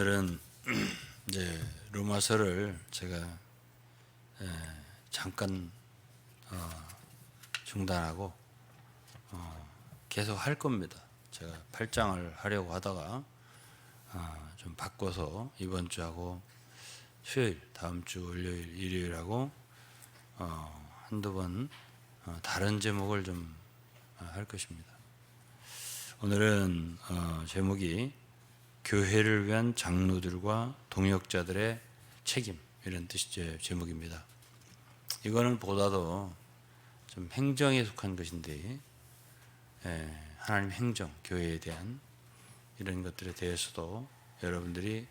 오늘은 이제 로마서를 제가 잠깐 중단하고 계속 할 겁니다. 제가 8장을 하려고 하다가 좀 바꿔서 이번 주하고 수요일, 다음 주 월요일, 일요일하고 한두 번 다른 제목을 좀 할 것입니다. 오늘은 제목이 교회를 위한 장로들과 동역자들의 책임, 이런 뜻의 제목입니다. 이거는 보다도 좀 행정에 속한 것인데, 하나님 행정, 교회에 대한 이런 것들에 대해서도 여러분들이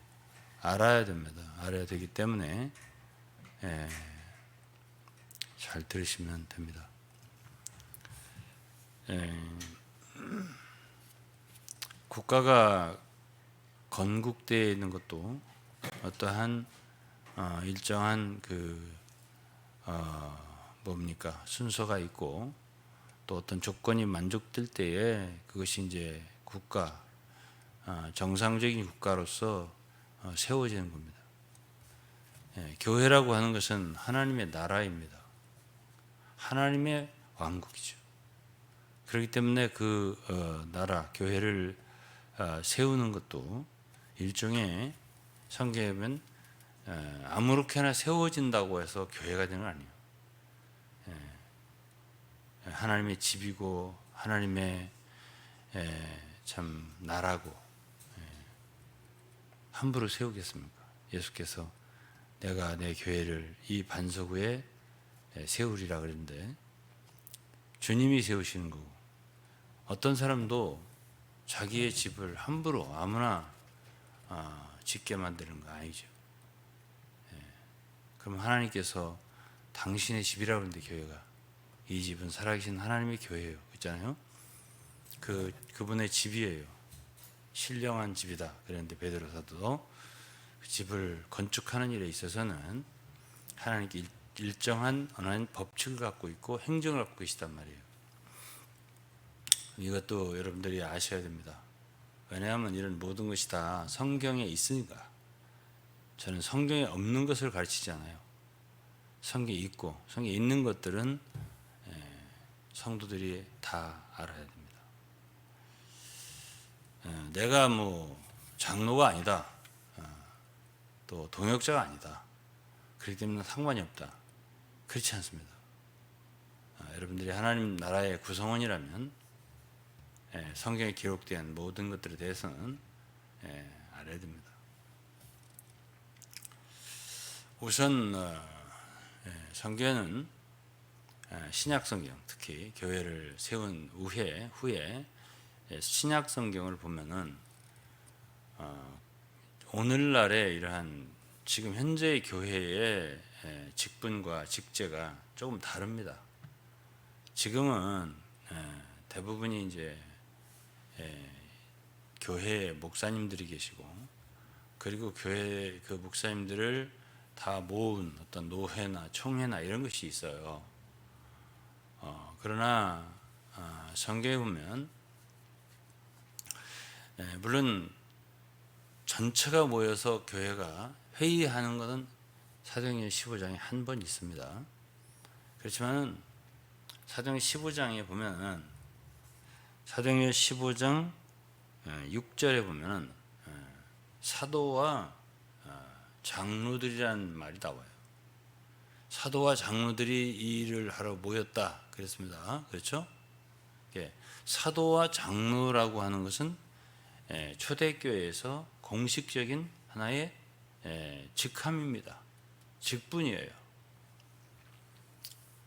알아야 됩니다. 알아야 되기 때문에 잘 들으시면 됩니다. 국가가 건국되어 있는 것도 어떠한 일정한 순서가 있고, 또 어떤 조건이 만족될 때에 그것이 이제 국가, 정상적인 국가로서 세워지는 겁니다. 교회라고 하는 것은 하나님의 나라입니다. 하나님의 왕국이죠. 그렇기 때문에 그 나라, 교회를 세우는 것도 일종의, 성경에 보면 아무렇게나 세워진다고 해서 교회가 되는 건 아니에요. 하나님의 집이고 하나님의 참 나라고, 함부로 세우겠습니까? 예수께서 내가 내 교회를 이 반석 위에 세우리라 그랬는데, 주님이 세우시는 거고, 어떤 사람도 자기의 집을 함부로 아무나 짓게 만드는 거 아니죠. 그럼 하나님께서 당신의 집이라고 하는데, 교회가, 이 집은 살아계신 하나님의 교회예요, 있잖아요. 그분의 집이에요. 신령한 집이다 그랬는데, 베드로 사도도 그 집을 건축하는 일에 있어서는 하나님께 일정한 어느 법칙을 갖고 있고 행정을 갖고 계시단 말이에요. 이것도 여러분들이 아셔야 됩니다. 왜냐하면 이런 모든 것이 다 성경에 있으니까. 저는 성경에 없는 것을 가르치지 않아요. 성경에 있고, 성경에 있는 것들은 성도들이 다 알아야 됩니다. 내가 장로가 아니다, 또 동역자가 아니다, 그렇기 때문에 상관이 없다, 그렇지 않습니다. 여러분들이 하나님 나라의 구성원이라면 성경에 기록된 모든 것들에 대해서는 알아야 됩니다. 우선 성경은, 신약 성경, 특히 교회를 세운 후에 신약 성경을 보면은 오늘날의 이러한 지금 현재의 교회의 직분과 직제가 조금 다릅니다. 지금은 대부분이 이제 교회 목사님들이 계시고, 그리고 교회 그 목사님들을 다 모은 어떤 노회나 총회나 이런 것이 있어요. 그러나 성경에 보면 물론 전체가 모여서 교회가 회의하는 것은 사도행전 15장에 한 번 있습니다. 그렇지만 사도행전 15장에 보면, 사도행전 15장 6절에 보면 사도와 장로들이라는 말이 나와요. 사도와 장로들이 이 일을 하러 모였다 그랬습니다. 그렇죠? 사도와 장로라고 하는 것은 초대교회에서 공식적인 하나의 직함입니다. 직분이에요.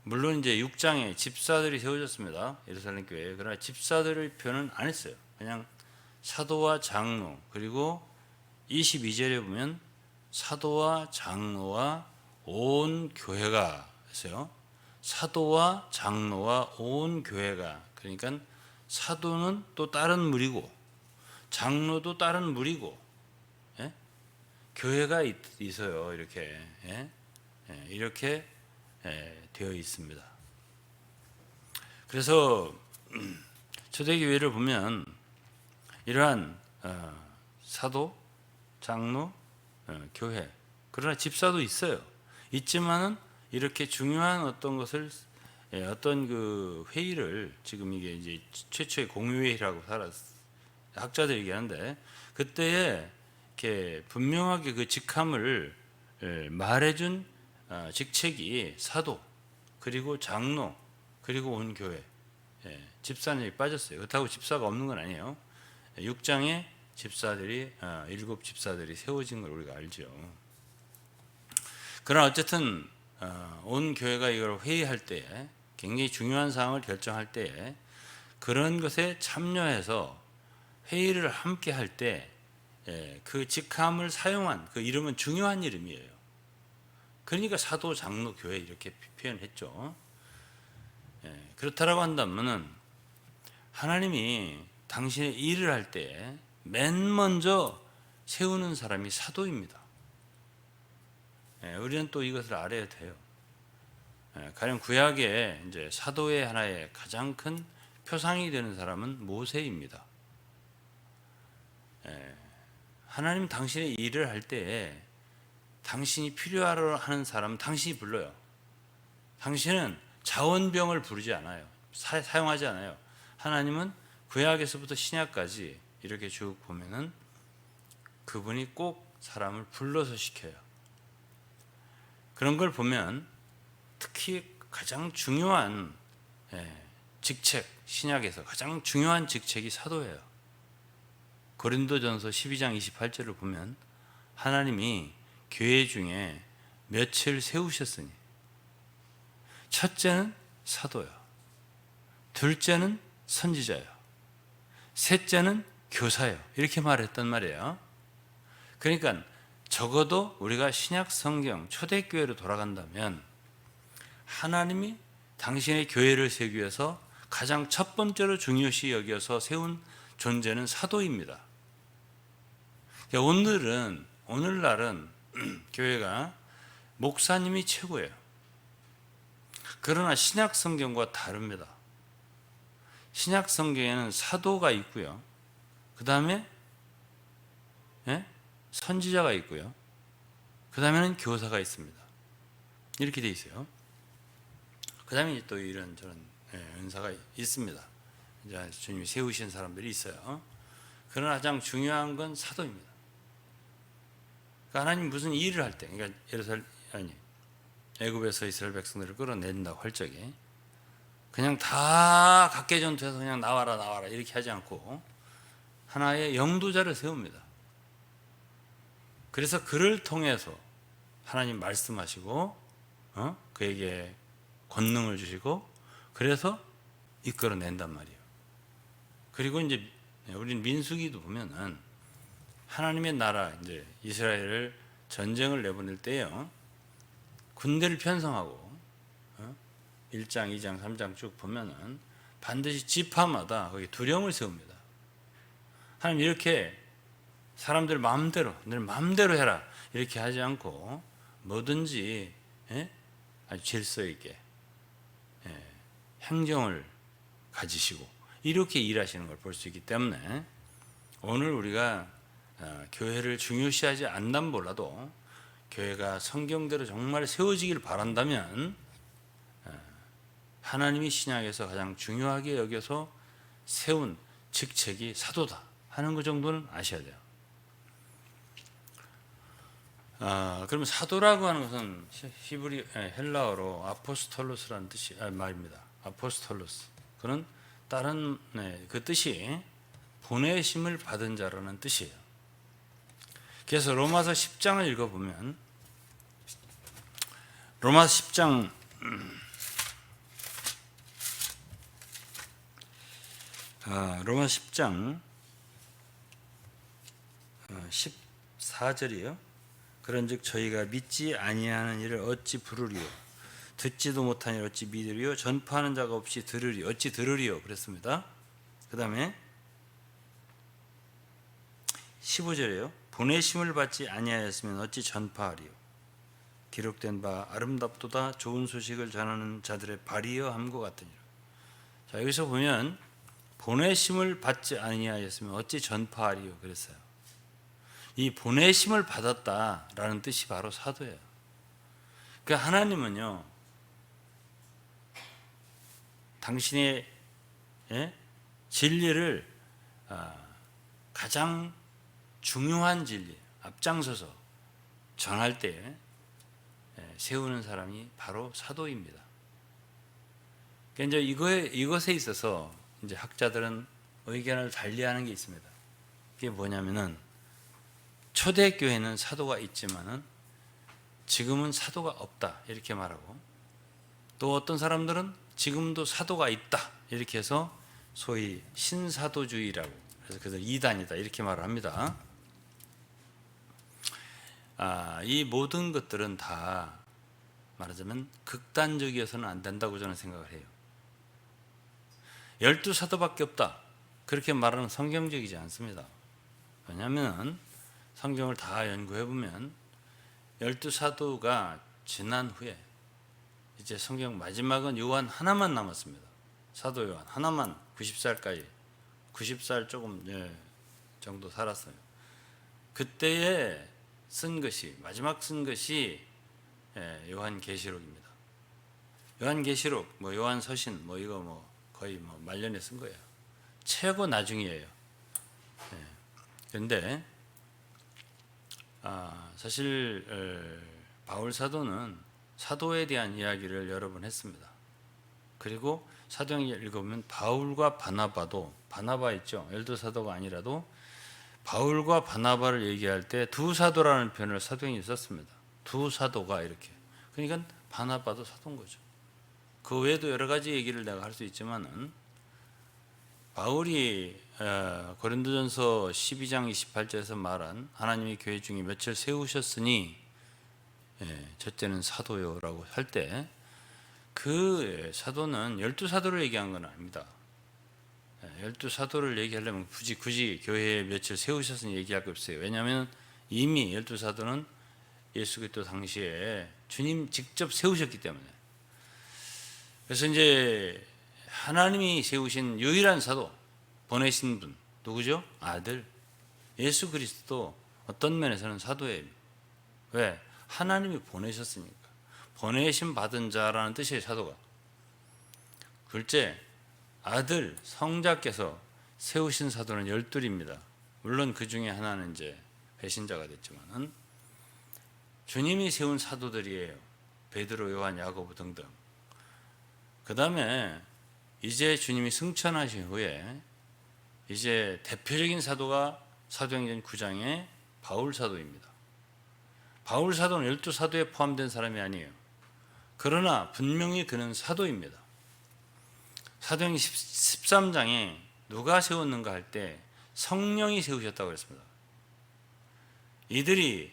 물론 이제 6장에 집사들이 세워졌습니다, 예루살렘 교회에. 그러나 집사들의 표현은 안 했어요. 그냥 사도와 장로, 그리고 22절에 보면 사도와 장로와 온 교회가 했어요. 사도와 장로와 온 교회가, 그러니까 사도는 또 다른 무리고 장로도 다른 무리고, 교회가 있어요. 이렇게 이렇게 되어 있습니다. 그래서 초대교회를 보면 이러한 사도, 장로, 교회. 그러나 집사도 있어요. 있지만은 이렇게 중요한 어떤 것을 어떤 그 회의를 지금 이게 이제 최초의 공유회의라고 학자들이 얘기하는데 그때에 이렇게 분명하게 그 직함을 말해준 직책이 사도 그리고 장로 그리고 온 교회 집사님이 빠졌어요. 그렇다고 집사가 없는 건 아니에요. 6장에 집사들이 7 집사들이 세워진 걸 우리가 알죠. 그러나 어쨌든 온 교회가 이걸 회의할 때에 굉장히 중요한 사항을 결정할 때에 그런 것에 참여해서 회의를 함께 할 때 그 직함을 사용한 그 이름은 중요한 이름이에요. 그러니까 사도, 장로, 교회 이렇게 표현했죠. 그렇다라고 한다면은 하나님이 당신의 일을 할 때 맨 먼저 세우는 사람이 사도입니다. 우리는 또 이것을 알아야 돼요. 가령 구약에 이제 사도의 하나의 가장 큰 표상이 되는 사람은 모세입니다. 하나님 당신의 일을 할 때에 당신이 필요하러 하는 사람은 당신이 불러요. 당신은 자원병을 부르지 않아요. 사용하지 않아요. 하나님은 구약에서부터 신약까지 이렇게 쭉 보면은 그분이 꼭 사람을 불러서 시켜요. 그런 걸 보면 특히 가장 중요한 직책, 신약에서 가장 중요한 직책이 사도예요. 고린도전서 12장 28절을 보면 하나님이 교회 중에 몇을 세우셨으니 첫째는 사도요, 둘째는 선지자요, 셋째는 교사요, 이렇게 말했단 말이에요. 그러니까 적어도 우리가 신약 성경 초대교회로 돌아간다면 하나님이 당신의 교회를 세우기 위해서 가장 첫 번째로 중요시 여겨서 세운 존재는 사도입니다. 오늘날은 교회가 목사님이 최고예요. 그러나 신약 성경과 다릅니다. 신약 성경에는 사도가 있고요. 그 다음에 선지자가 있고요. 그 다음에는 교사가 있습니다. 이렇게 돼 있어요. 그 다음에 또 이런 저런 은사가 있습니다. 이제 주님이 세우신 사람들이 있어요. 그러나 가장 중요한 건 사도입니다. 그러니까 하나님 무슨 일을 할 때, 그러니까 애굽에서 이스라엘 백성들을 끌어낸다고 할 적에 그냥 다 각계전투해서 그냥 나와라 이렇게 하지 않고 하나의 영도자를 세웁니다. 그래서 그를 통해서 하나님 말씀하시고 그에게 권능을 주시고 그래서 이끌어낸단 말이에요. 그리고 이제 우리는 민수기도 보면은 하나님의 나라 이제 이스라엘을 전쟁을 내보낼 때요, 군대를 편성하고 1장, 2장, 3장 쭉 보면은 반드시 지파마다 거기 두령을 세웁니다. 하나님 이렇게 사람들 마음대로 늘 마음대로 해라 이렇게 하지 않고 뭐든지 아주 질서 있게 행정을 가지시고 이렇게 일하시는 걸 볼 수 있기 때문에 오늘 우리가 교회를 중요시하지 않난 몰라도 교회가 성경대로 정말 세워지길 바란다면 하나님이 신약에서 가장 중요하게 여겨서 세운 직책이 사도다 하는 것 정도는 아셔야 돼요. 그러면 사도라고 하는 것은 헬라어로 아포스톨로스라는 뜻이 말입니다. 아포스톨로스. 그는 다른 그 뜻이 보내심을 받은 자라는 뜻이에요. 그래서 로마서 10장을 읽어보면 로마서 10장 14절이요. 그런즉 저희가 믿지 아니하는 일을 어찌 부르리요, 듣지도 못한 일 어찌 믿으리요, 전파하는 자가 없이 들으리요, 어찌 들으리요 그랬습니다. 그 다음에 15절이에요. 보내심을 받지 아니하였으면 어찌 전파하리요, 기록된 바 아름답도다 좋은 소식을 전하는 자들의 발이여 함과 같으니라. 자, 여기서 보면 보내심을 받지 아니하였으면 어찌 전파하리요 그랬어요. 이 보내심을 받았다라는 뜻이 바로 사도예요. 그러니까 하나님은요, 당신의 진리를 가장 중요한 진리, 앞장서서 전할 때 세우는 사람이 바로 사도입니다. 그러니까 이제 이것에 있어서 이제 학자들은 의견을 달리하는 게 있습니다. 그게 뭐냐면은 초대교회는 사도가 있지만은 지금은 사도가 없다 이렇게 말하고, 또 어떤 사람들은 지금도 사도가 있다 이렇게 해서 소위 신사도주의라고, 그래서 이단이다 이렇게 말을 합니다. 이 모든 것들은 다 말하자면 극단적이어서는 안 된다고 저는 생각을 해요. 12사도밖에 없다 그렇게 말하는 성경적이지 않습니다. 왜냐하면 성경을 다 연구해 보면 12사도가 지난 후에 이제 성경 마지막은 요한 하나만 남았습니다. 사도 요한 하나만 90살까지 90살 조금 정도 살았어요. 그때에 쓴 것이, 마지막 쓴 것이 요한계시록입니다. 요한계시록, 요한서신, 이거 거의 말년에 쓴 거예요. 최고 나중이에요. 그런데 사실 바울 사도는 사도에 대한 이야기를 여러 번 했습니다. 그리고 사도행전 읽어보면 바울과 바나바도, 바나바 있죠. 12사도가 아니라도 바울과 바나바를 얘기할 때 두 사도라는 표현을 사도행전에 썼습니다. 두 사도가 이렇게. 그러니까 바나바도 사도인 거죠. 그 외에도 여러 가지 얘기를 내가 할 수 있지만은, 바울이 고린도전서 12장 28절에서 말한 하나님이 교회 중에 몇을 세우셨으니 첫째는 사도요라고 할 때, 그 사도는 12사도를 얘기한 건 아닙니다. 12사도를 얘기하려면 굳이 교회에 며칠 세우셨으니 얘기할 거 없어요. 왜냐하면 이미 12사도는 예수 그리스도 당시에 주님 직접 세우셨기 때문에. 그래서 이제 하나님이 세우신 유일한 사도, 보내신 분 누구죠? 아들 예수 그리스도 어떤 면에서는 사도예요. 왜? 하나님이 보내셨으니까. 보내심 받은 자라는 뜻이에요, 사도가. 둘째, 아들 성자께서 세우신 사도는 12입니다. 물론 그 중에 하나는 이제 배신자가 됐지만은 주님이 세운 사도들이에요. 베드로, 요한, 야고보 등등. 그 다음에 이제 주님이 승천하신 후에 이제 대표적인 사도가 사도행전 9장의 바울 사도입니다. 바울 사도는 12사도에 포함된 사람이 아니에요. 그러나 분명히 그는 사도입니다. 사도행전 13장에 누가 세웠는가 할 때 성령이 세우셨다고 그랬습니다. 이들이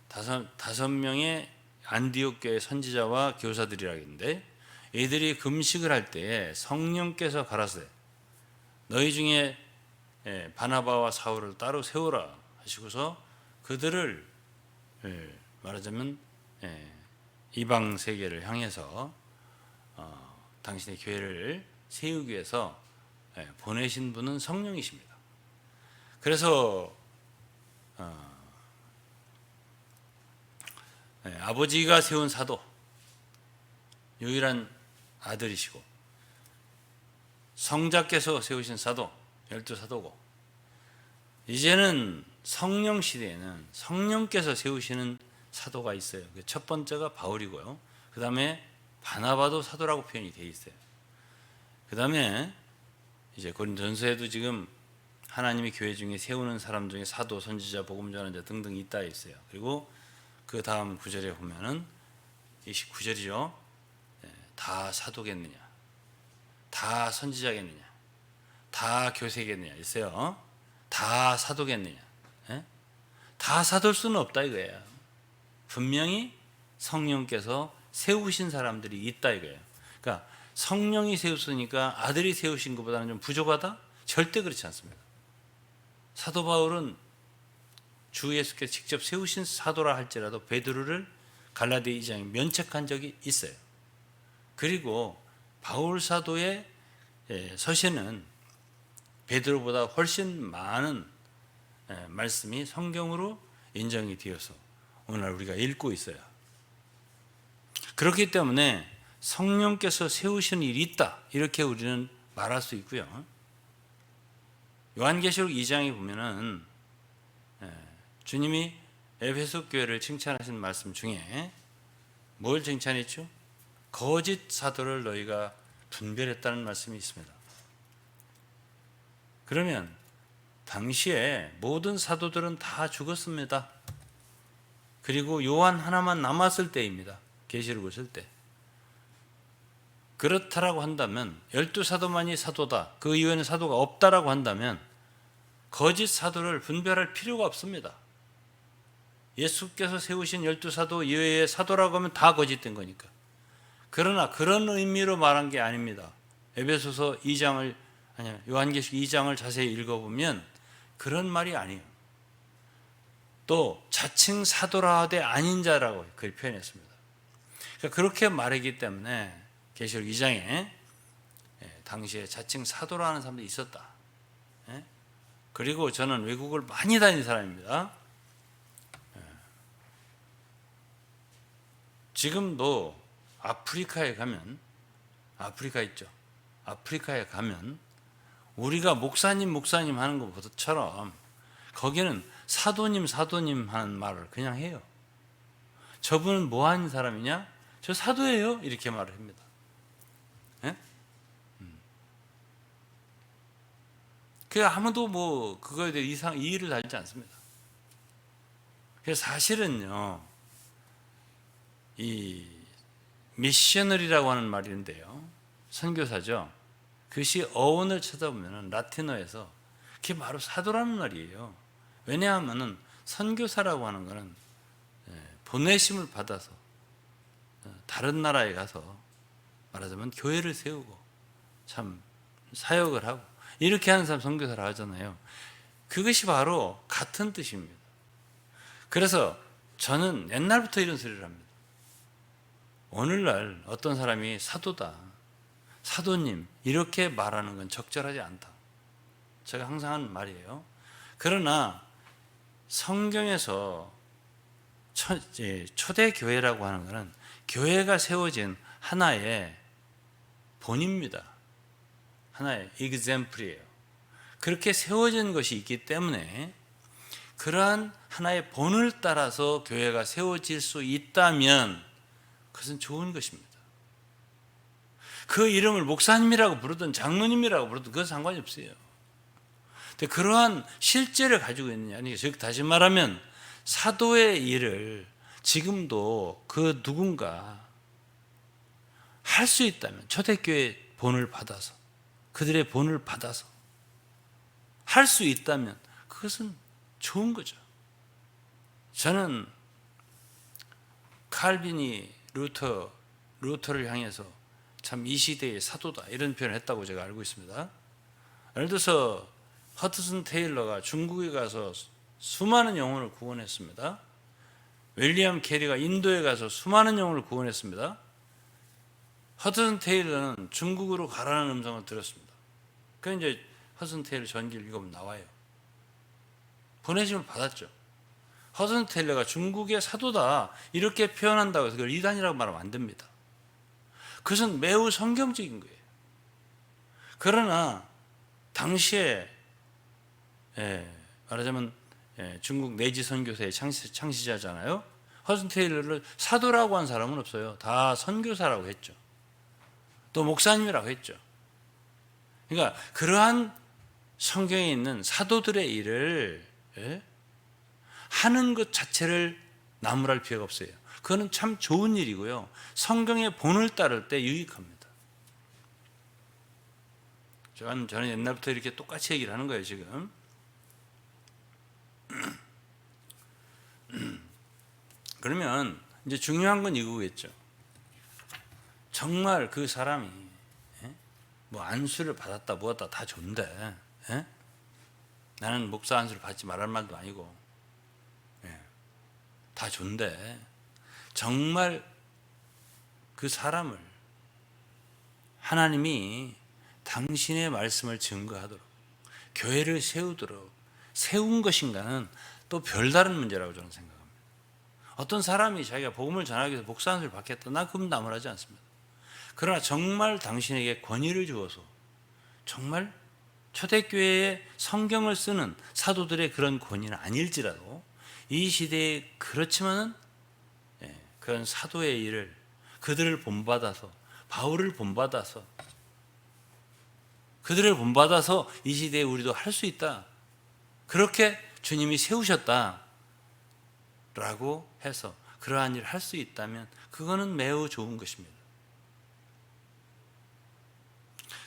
다섯 명의 안디옥 교회 선지자와 교사들이라고 했는데, 이들이 금식을 할 때에 성령께서 가라사대 너희 중에 바나바와 사울을 따로 세우라 하시고서 그들을 말하자면 이방 세계를 향해서 당신의 교회를 세우기 위해서 보내신 분은 성령이십니다. 그래서 아버지가 세운 사도, 유일한 아들이시고, 성자께서 세우신 사도, 12사도고, 이제는 성령 시대에는 성령께서 세우시는 사도가 있어요. 첫 번째가 바울이고요. 그 다음에 바나바도 사도라고 표현이 되어 있어요. 그 다음에 이제 고린도전서에도 지금 하나님이 교회 중에 세우는 사람 중에 사도, 선지자, 복음 전환자 등등 있다 있어요. 그리고 그 다음 구절에 보면은 29절이죠. 다 사도겠느냐? 다 선지자겠느냐? 다 교세겠느냐? 있어요. 다 사도겠느냐? 다 사도일 수는 없다 이거예요. 분명히 성령께서 세우신 사람들이 있다 이거예요. 그러니까 성령이 세웠으니까 아들이 세우신 것보다는 좀 부족하다? 절대 그렇지 않습니다. 사도 바울은 주 예수께서 직접 세우신 사도라 할지라도 베드로를 갈라디아 2장에 면책한 적이 있어요. 그리고 바울 사도의 서신은 베드로보다 훨씬 많은 말씀이 성경으로 인정이 되어서 오늘 우리가 읽고 있어요. 그렇기 때문에 성령께서 세우신 일이 있다, 이렇게 우리는 말할 수 있고요. 요한계시록 2장에 보면은 주님이 에베소 교회를 칭찬하신 말씀 중에 뭘 칭찬했죠? 거짓 사도를 너희가 분별했다는 말씀이 있습니다. 그러면 당시에 모든 사도들은 다 죽었습니다. 그리고 요한 하나만 남았을 때입니다. 계시록을 쓸 때. 그렇다라고 한다면 12사도만이 사도다, 그 이후에는 사도가 없다라고 한다면 거짓 사도를 분별할 필요가 없습니다. 예수께서 세우신 12사도 이외의 사도라고 하면 다 거짓된 거니까. 그러나 그런 의미로 말한 게 아닙니다. 에베소서 2장을 요한계시록 2장을 자세히 읽어보면 그런 말이 아니에요. 또 자칭 사도라 하되 아닌 자라고 그렇게 표현했습니다. 그러니까 그렇게 말했기 때문에 계시록 2장에 당시에 자칭 사도라 하는 사람들이 있었다. 그리고 저는 외국을 많이 다닌 사람입니다. 지금도 아프리카에 가면, 아프리카 있죠. 아프리카에 가면 우리가 목사님 하는 것처럼 거기는 사도님 하는 말을 그냥 해요. 저분은 뭐 하는 사람이냐? 저 사도예요. 이렇게 말을 합니다. 그 아무도 뭐 그거에 대해 이의를 달지 않습니다. 그래서 사실은요, 이 미셔너리라고 하는 말인데요, 선교사죠. 그것이 어원을 찾아보면 라틴어에서 그게 바로 사도라는 말이에요. 왜냐하면 선교사라고 하는 것은 보내심을 받아서 다른 나라에 가서 말하자면 교회를 세우고 참 사역을 하고 이렇게 하는 사람 선교사라고 하잖아요. 그것이 바로 같은 뜻입니다. 그래서 저는 옛날부터 이런 소리를 합니다. 오늘날 어떤 사람이 사도다, 사도님 이렇게 말하는 건 적절하지 않다. 제가 항상 하는 말이에요. 그러나 성경에서 초대교회라고 하는 것은 교회가 세워진 하나의 본입니다. 하나의 example이에요. 그렇게 세워진 것이 있기 때문에 그러한 하나의 본을 따라서 교회가 세워질 수 있다면 그것은 좋은 것입니다. 그 이름을 목사님이라고 부르든 장로님이라고 부르든 그건 상관이 없어요. 근데 그러한 실제를 가지고 있느냐, 즉 다시 말하면 사도의 일을 지금도 그 누군가 할 수 있다면 초대교회 본을 받아서, 그들의 본을 받아서 할 수 있다면 그것은 좋은 거죠. 저는 칼빈이 루터를 향해서 참 이 시대의 사도다 이런 표현을 했다고 제가 알고 있습니다. 예를 들어서 허드슨 테일러가 중국에 가서 수많은 영혼을 구원했습니다. 윌리엄 캐리가 인도에 가서 수많은 영혼을 구원했습니다. 허드슨 테일러는 중국으로 가라는 음성을 들었습니다. 그래서 이제 허드슨 테일러 전기를 읽으면 나와요. 보내심을 받았죠. 허드슨 테일러가 중국의 사도다 이렇게 표현한다고 해서 그걸 이단이라고 말하면 안 됩니다. 그것은 매우 성경적인 거예요. 그러나 당시에 말하자면 중국 내지 선교사의 창시자잖아요. 허드슨 테일러를 사도라고 한 사람은 없어요. 다 선교사라고 했죠. 또 목사님이라고 했죠. 그러니까 그러한 성경에 있는 사도들의 일을 하는 것 자체를 나무랄 필요가 없어요. 그거는 참 좋은 일이고요. 성경의 본을 따를 때 유익합니다. 저는 옛날부터 이렇게 똑같이 얘기를 하는 거예요, 지금. 그러면 이제 중요한 건 이거겠죠. 정말 그 사람이 뭐 안수를 받았다 뭐었다 다 좋은데 나는 목사 안수를 받지 말할 말도 아니고 다 좋은데 정말 그 사람을 하나님이 당신의 말씀을 증거하도록 교회를 세우도록 세운 것인가는 또 별다른 문제라고 저는 생각합니다. 어떤 사람이 자기가 복음을 전하기 위해서 목사 안수를 받겠다, 나 그분 나무라지 않습니다. 그러나 정말 당신에게 권위를 주어서 정말 초대교회에 성경을 쓰는 사도들의 그런 권위는 아닐지라도 이 시대에 그렇지만은 그런 사도의 일을 그들을 본받아서 바울을 본받아서 그들을 본받아서 이 시대에 우리도 할 수 있다. 그렇게 주님이 세우셨다라고 해서 그러한 일을 할 수 있다면 그거는 매우 좋은 것입니다.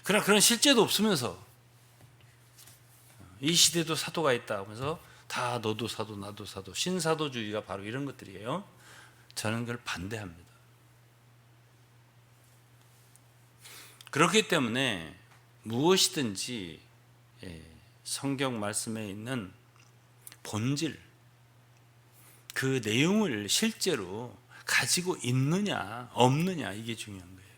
그러나 그런 실제도 없으면서 이 시대도 사도가 있다 하면서 다 너도 사도 나도 사도 신사도주의가 바로 이런 것들이에요. 저는 그걸 반대합니다. 그렇기 때문에 무엇이든지 성경 말씀에 있는 본질, 그 내용을 실제로 가지고 있느냐 없느냐 이게 중요한 거예요.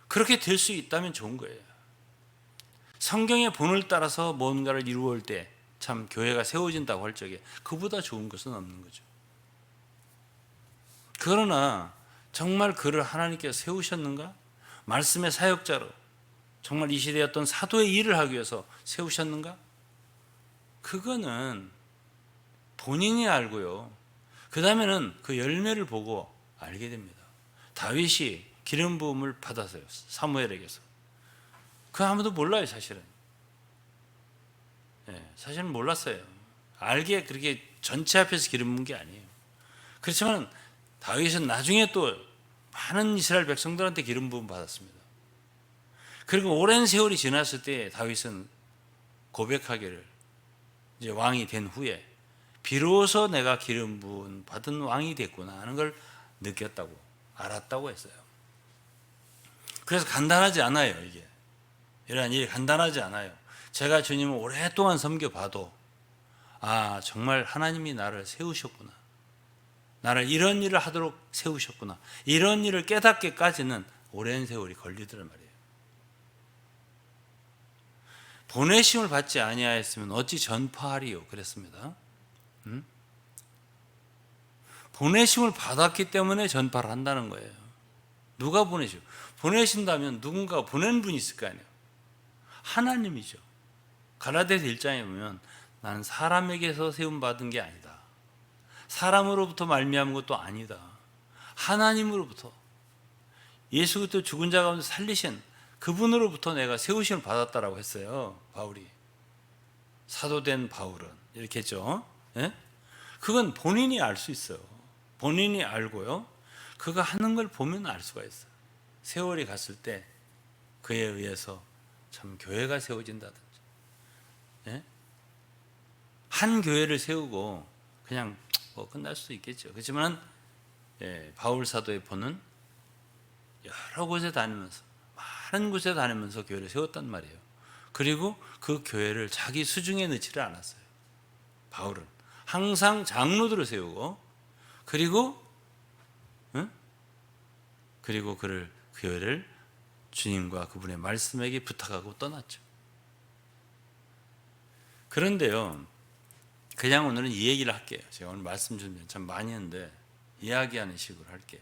그렇게 될 수 있다면 좋은 거예요. 성경의 본을 따라서 뭔가를 이루어올 때 참 교회가 세워진다고 할 적에 그보다 좋은 것은 없는 거죠. 그러나 정말 그를 하나님께서 세우셨는가? 말씀의 사역자로 정말 이 시대의 어떤 사도의 일을 하기 위해서 세우셨는가? 그거는 본인이 알고요. 그 다음에는 그 열매를 보고 알게 됩니다. 다윗이 기름 부음을 받았어요. 사무엘에게서. 그 아무도 몰라요, 사실은. 사실은 몰랐어요. 알게 그렇게 전체 앞에서 기름 부은 게 아니에요. 그렇지만 다윗은 나중에 또 많은 이스라엘 백성들한테 기름 부음 받았습니다. 그리고 오랜 세월이 지났을 때 다윗은 고백하기를 이제 왕이 된 후에 비로소 내가 기름 부음 받은 왕이 됐구나 하는 걸 느꼈다고 알았다고 했어요. 그래서 간단하지 않아요. 이게 이러한 일이 간단하지 않아요. 제가 주님을 오랫동안 섬겨봐도 정말 하나님이 나를 세우셨구나, 나를 이런 일을 하도록 세우셨구나, 이런 일을 깨닫기까지는 오랜 세월이 걸리더란 말이에요. 보내심을 받지 아니하였으면 어찌 전파하리요 그랬습니다. 보내심을 받았기 때문에 전파를 한다는 거예요. 누가 보내시오? 보내신다면 누군가 보낸 분이 있을 거 아니에요. 하나님이죠. 갈라디아서 1장에 보면 나는 사람에게서 세움받은 게 아니다, 사람으로부터 말미암은 것도 아니다, 하나님으로부터 예수 그리스도 죽은 자 가운데 살리신 그분으로부터 내가 세우심을 받았다라고 했어요. 바울이. 사도된 바울은 이렇게 했죠. 그건 본인이 알 수 있어요. 본인이 알고요. 그가 하는 걸 보면 알 수가 있어요. 세월이 갔을 때 그에 의해서 참 교회가 세워진다든지, 한 교회를 세우고 그냥 끝날 수도 있겠죠. 그렇지만 바울 사도의 본은 여러 곳에 다니면서 많은 곳에 다니면서 교회를 세웠단 말이에요. 그리고 그 교회를 자기 수중에 넣지를 않았어요. 바울은 항상 장로들을 세우고 그리고 그를 교회를 주님과 그분의 말씀에게 부탁하고 떠났죠. 그런데요, 그냥 오늘은 이 얘기를 할게요. 제가 오늘 말씀 준비 참 많이 했는데 이야기하는 식으로 할게요.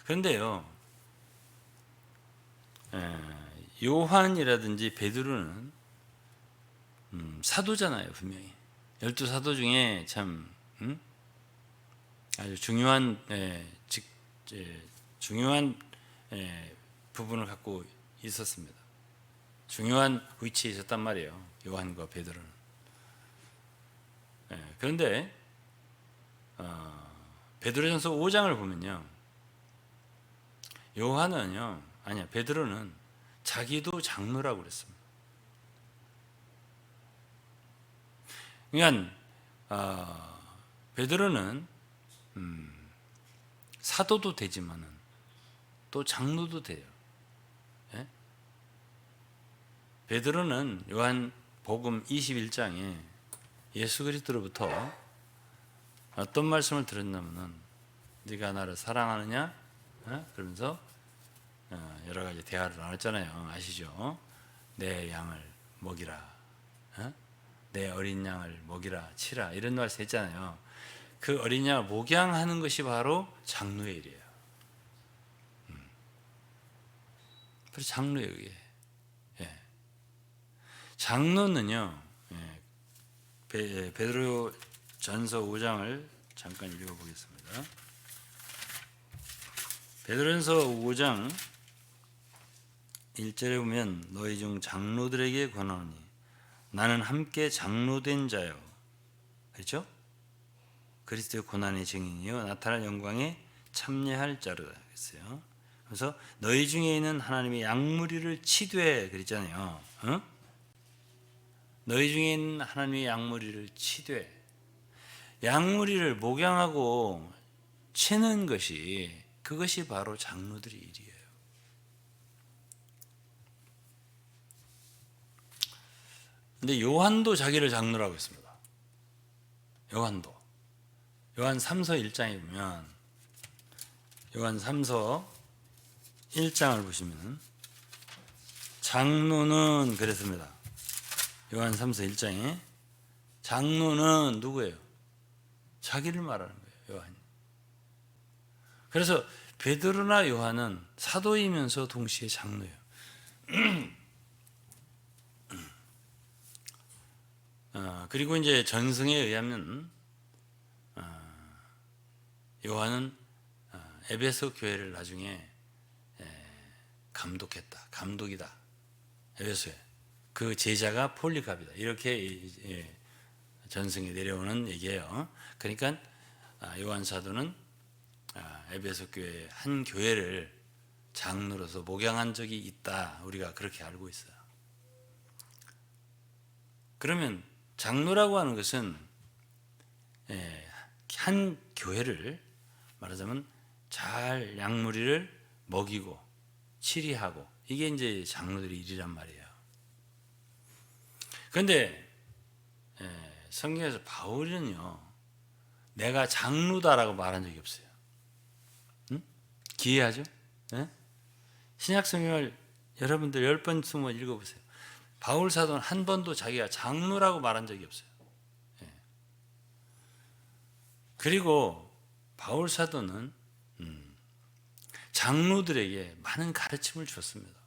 그런데요, 요한이라든지 베드로는 사도잖아요, 분명히. 12사도 중에 참 아주 중요한 부분을 갖고 있었습니다. 중요한 위치에 있었단 말이에요, 요한과 베드로는. 그런데 베드로전서 5장을 보면요, 베드로는 자기도 장로라고 그랬습니다. 그러니까 베드로는 사도도 되지만은 또 장로도 돼요. 베드로는 요한복음 21장에 예수 그리스도로부터 어떤 말씀을 들었냐면은 네가 나를 사랑하느냐? 그러면서 여러 가지 대화를 나눴잖아요. 아시죠? 내 양을 먹이라. 어? 내 어린 양을 먹이라 치라 이런 말씀 했잖아요. 그 어린 양을 목양하는 것이 바로 장로의 일이에요. 그래서 장로의 일. 예. 장로는요. 베드로 전서 5장을 잠깐 읽어보겠습니다. 베드로전서 5장 1절에 보면 너희 중 장로들에게 권하노니 나는 함께 장로된 자요. 그렇죠? 그리스도의 고난의 증인이요 나타날 영광에 참여할 자로다 그랬어요. 그래서 너희 중에 있는 하나님의 양무리를 치되 그랬잖아요. 어? 너희 중에 있는 하나님의 양무리를 치되 양무리를 목양하고 치는 것이 그것이 바로 장로들의 일이에요. 근데 요한도 자기를 장로라고 했습니다. 요한도. 요한 3서 1장에 보면 요한 3서 1장을 보시면 장로는 그랬습니다. 요한 3서 1장에 장로는 누구예요? 자기를 말하는 거예요. 요한이. 그래서 베드로나 요한은 사도이면서 동시에 장로예요. 그리고 이제 전승에 의하면 요한은 에베소 교회를 나중에 감독했다. 감독이다. 에베소에. 그 제자가 폴리갑이다. 이렇게 전승에 내려오는 얘기예요. 그러니까 요한 사도는 에베소 교회 한 교회를 장로로서 목양한 적이 있다. 우리가 그렇게 알고 있어요. 그러면 장로라고 하는 것은 한 교회를 말하자면 잘 양무리를 먹이고 치리하고 이게 이제 장로들의 일이란 말이에요. 그런데 성경에서 바울은요 내가 장로다라고 말한 적이 없어요. 응? 기이하죠? 네? 신약 성경을 여러분들 10번, 20번 읽어보세요. 바울 사도는 한 번도 자기가 장로라고 말한 적이 없어요. 그리고 바울 사도는 장로들에게 많은 가르침을 줬습니다.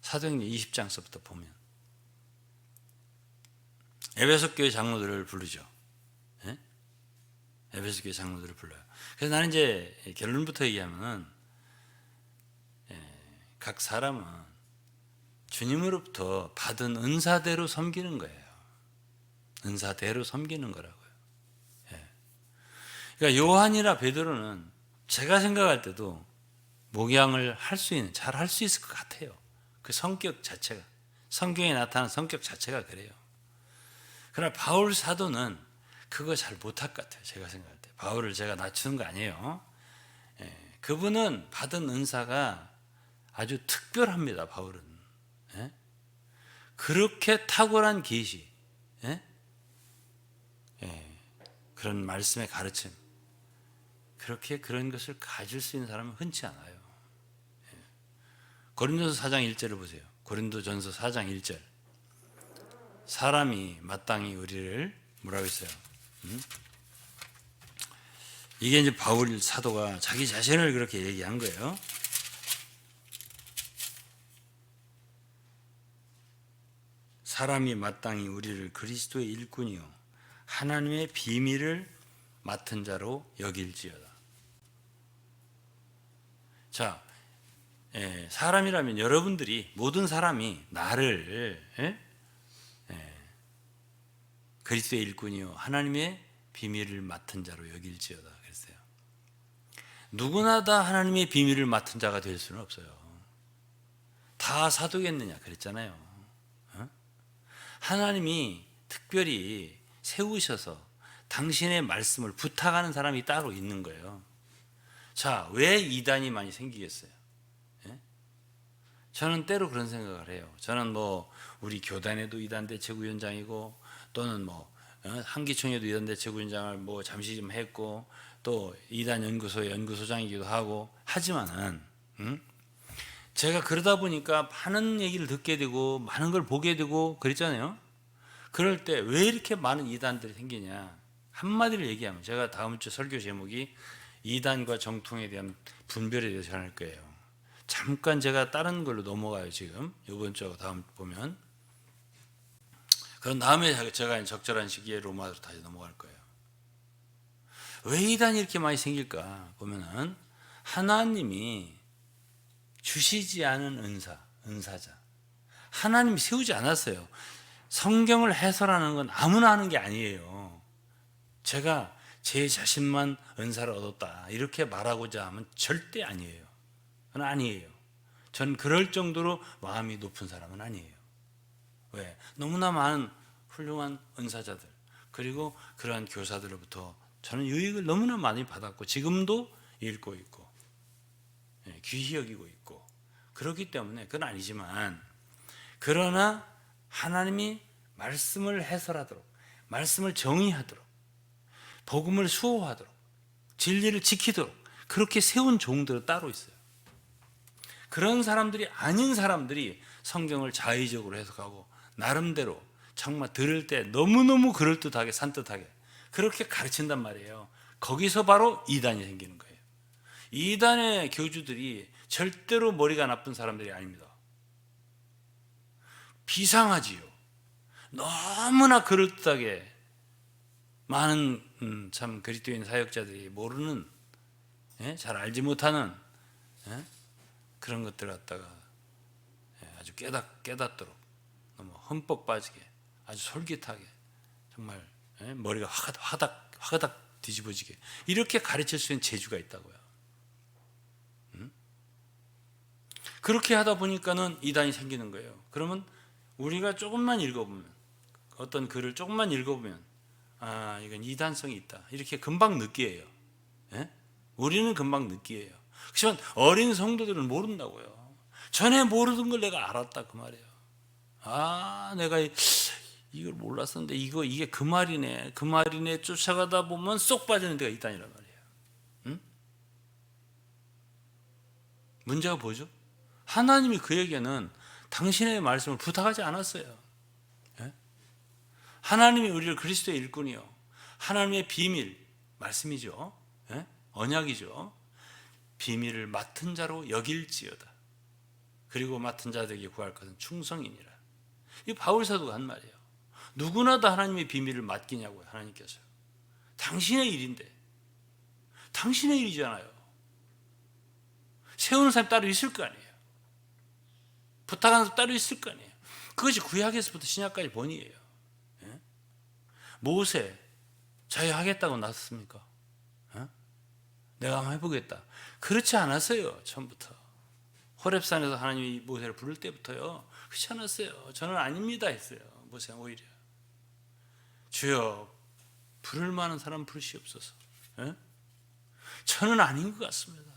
사도행전 20장서부터 보면 에베소 교회 장로들을 부르죠. 예? 에베소 교회 장로들을 불러요. 그래서 나는 이제 결론부터 얘기하면 각 사람은 주님으로부터 받은 은사대로 섬기는 거예요. 은사대로 섬기는 거라고요. 예. 그러니까 요한이나 베드로는 제가 생각할 때도 목양을 할 수 있는, 잘 할 수 있을 것 같아요. 그 성격 자체가, 성경에 나타난 성격 자체가 그래요. 그러나 바울 사도는 그거 잘 못할 것 같아요. 제가 생각할 때. 바울을 제가 낮추는 거 아니에요. 예. 그분은 받은 은사가 아주 특별합니다. 바울은. 예? 그렇게 탁월한 계시, 예? 예. 그런 말씀의 가르침, 그렇게 그런 것을 가질 수 있는 사람은 흔치 않아요. 예. 고린도서 4장 1절을 보세요. 고린도전서 4장 1절. 사람이 마땅히 우리를 뭐라고 했어요? 이게 이제 바울 사도가 자기 자신을 그렇게 얘기한 거예요. 사람이 마땅히 우리를 그리스도의 일꾼이요 하나님의 비밀을 맡은 자로 여길지어다. 자, 사람이라면 여러분들이 모든 사람이 나를 그리스도의 일꾼이요 하나님의 비밀을 맡은 자로 여길지어다 그랬어요. 누구나 다 하나님의 비밀을 맡은 자가 될 수는 없어요. 다 사도겠느냐 그랬잖아요. 하나님이 특별히 세우셔서 당신의 말씀을 부탁하는 사람이 따로 있는 거예요. 자, 왜 이단이 많이 생기겠어요? 예? 저는 때로 그런 생각을 해요. 저는 뭐 우리 교단에도 이단 대책위원장이고 또는 뭐 한기총에도 이단 대책위원장을 뭐 잠시 좀 했고 또 이단 연구소의 연구소장이기도 하고 하지만은 제가 그러다 보니까 많은 얘기를 듣게 되고 많은 걸 보게 되고 그랬잖아요. 그럴 때 왜 이렇게 많은 이단들이 생기냐, 한마디를 얘기하면, 제가 다음 주 설교 제목이 이단과 정통에 대한 분별에 대해서 전할 거예요. 잠깐 제가 다른 걸로 넘어가요. 지금 이번 주 다음 보면, 그런 다음에 제가 적절한 시기에 로마로 다시 넘어갈 거예요. 왜 이단이 이렇게 많이 생길까 보면은, 하나님이 주시지 않은 은사자, 하나님이 세우지 않았어요. 성경을 해설하는 건 아무나 하는 게 아니에요. 제가 제 자신만 은사를 얻었다 이렇게 말하고자 하면 절대 아니에요. 그건 아니에요. 전 그럴 정도로 마음이 높은 사람은 아니에요. 왜? 너무나 많은 훌륭한 은사자들, 그리고 그러한 교사들로부터 저는 유익을 너무나 많이 받았고 지금도 읽고 있고 귀히 여기고 있고 그렇기 때문에 그건 아니지만, 그러나 하나님이 말씀을 해설하도록, 말씀을 정의하도록, 복음을 수호하도록, 진리를 지키도록 그렇게 세운 종들은 따로 있어요. 그런 사람들이 아닌 사람들이 성경을 자의적으로 해석하고 나름대로 정말 들을 때 너무너무 그럴듯하게 산뜻하게 그렇게 가르친단 말이에요. 거기서 바로 이단이 생기는 거예요. 이단의 교주들이 절대로 머리가 나쁜 사람들이 아닙니다. 비상하지요. 너무나 그럴듯하게 많은 참 그리스도인 사역자들이 모르는, 잘 알지 못하는 그런 것들 갖다가 아주 깨닫도록 너무 흠뻑 빠지게 아주 솔깃하게 정말 머리가 화가닥 뒤집어지게 이렇게 가르칠 수 있는 재주가 있다고요. 그렇게 하다 보니까는 이단이 생기는 거예요. 그러면 우리가 조금만 읽어보면, 어떤 글을 조금만 읽어보면, 아, 이건 이단성이 있다 이렇게 금방 느끼해요. 우리는 금방 느끼해요. 그렇지만 어린 성도들은 모른다고요. 전에 모르던 걸 내가 알았다 그 말이에요. 아, 내가 이걸 몰랐었는데 이게 그 말이네 쫓아가다 보면 쏙 빠지는 데가 이단이란 말이에요. 문제가 뭐죠? 하나님이 그에게는 당신의 말씀을 부탁하지 않았어요. 하나님이 우리를 그리스도의 일꾼이요, 하나님의 비밀, 말씀이죠, 언약이죠, 비밀을 맡은 자로 여길지어다. 그리고 맡은 자들에게 구할 것은 충성이니라. 이 바울 사도가 한 말이에요. 누구나 다 하나님의 비밀을 맡기냐고요. 하나님께서요. 당신의 일인데, 당신의 일이잖아요. 세우는 사람이 따로 있을 거 아니에요. 부탁하는 사람이 따로 있을 거 아니에요. 그것이 구약에서부터 신약까지 본이에요. 모세 자유하겠다고 나섰습니까? 내가 한번 해보겠다. 그렇지 않았어요. 처음부터. 호렙산에서 하나님이 모세를 부를 때부터요. 그렇지 않았어요. 저는 아닙니다 했어요. 모세는 오히려. 주여, 부를 만한 사람 부르시옵소서. 저는 아닌 것 같습니다.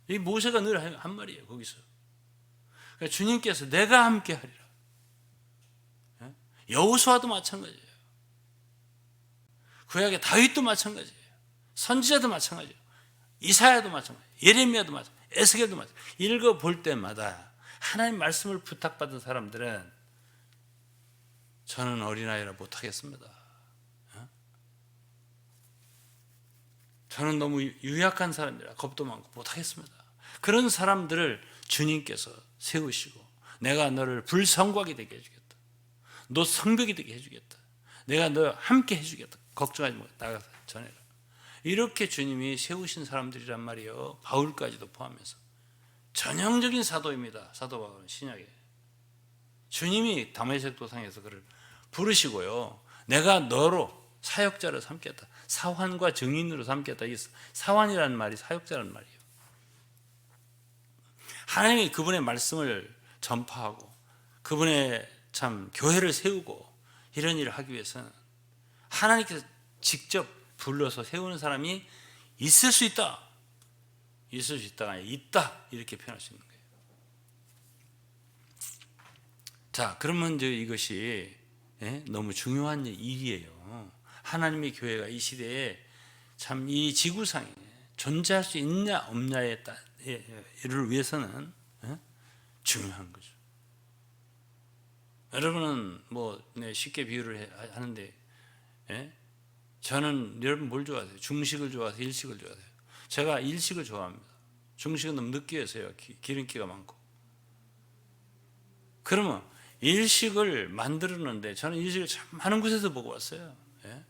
이 모세가 늘 한 말이에요. 거기서. 그러니까 주님께서 내가 함께 하리라. 여호수아도 마찬가지예요. 구약의 다윗도 마찬가지예요. 선지자도 마찬가지예요. 이사야도 마찬가지예요. 예레미야도 마찬가지예요. 에스겔도 마찬가지예요. 읽어볼 때마다 하나님 말씀을 부탁받은 사람들은 저는 어린아이라 못하겠습니다. 저는 너무 유약한 사람이라 겁도 많고 못하겠습니다. 그런 사람들을 주님께서 세우시고, 내가 너를 불성곽이 되게 해주겠다. 너 성벽이 되게 해주겠다. 내가 너 함께 해주겠다. 걱정하지 마. 나가서 전해라. 이렇게 주님이 세우신 사람들이란 말이에요. 바울까지도 포함해서. 전형적인 사도입니다. 사도 바울은 신약에. 주님이 다메섹 도상에서 그를 부르시고요. 내가 너로 사역자를 삼겠다. 사환과 증인으로 삼겠다. 이 사환이라는 말이 사역자라는 말이에요. 하나님이 그분의 말씀을 전파하고 그분의 참 교회를 세우고 이런 일을 하기 위해서는 하나님께서 직접 불러서 세우는 사람이 있을 수 있다. 있을 수 있다가 아니라 있다. 이렇게 표현할 수 있는 거예요. 자, 그러면 이제 이것이 너무 중요한 일이에요. 하나님의 교회가 이 시대에 참 이 지구상에 존재할 수 있냐 없냐에 를 위해서는 중요한 거죠. 여러분은 뭐 쉽게 비유를 하는데, 예? 저는 여러분 뭘 좋아하세요? 중식을 좋아하세요? 일식을 좋아하세요? 제가 일식을 좋아합니다. 중식은 너무 느끼해서요. 기름기가 많고. 그러면 일식을 만들었는데 저는 일식을 참 많은 곳에서 보고 왔어요. 예?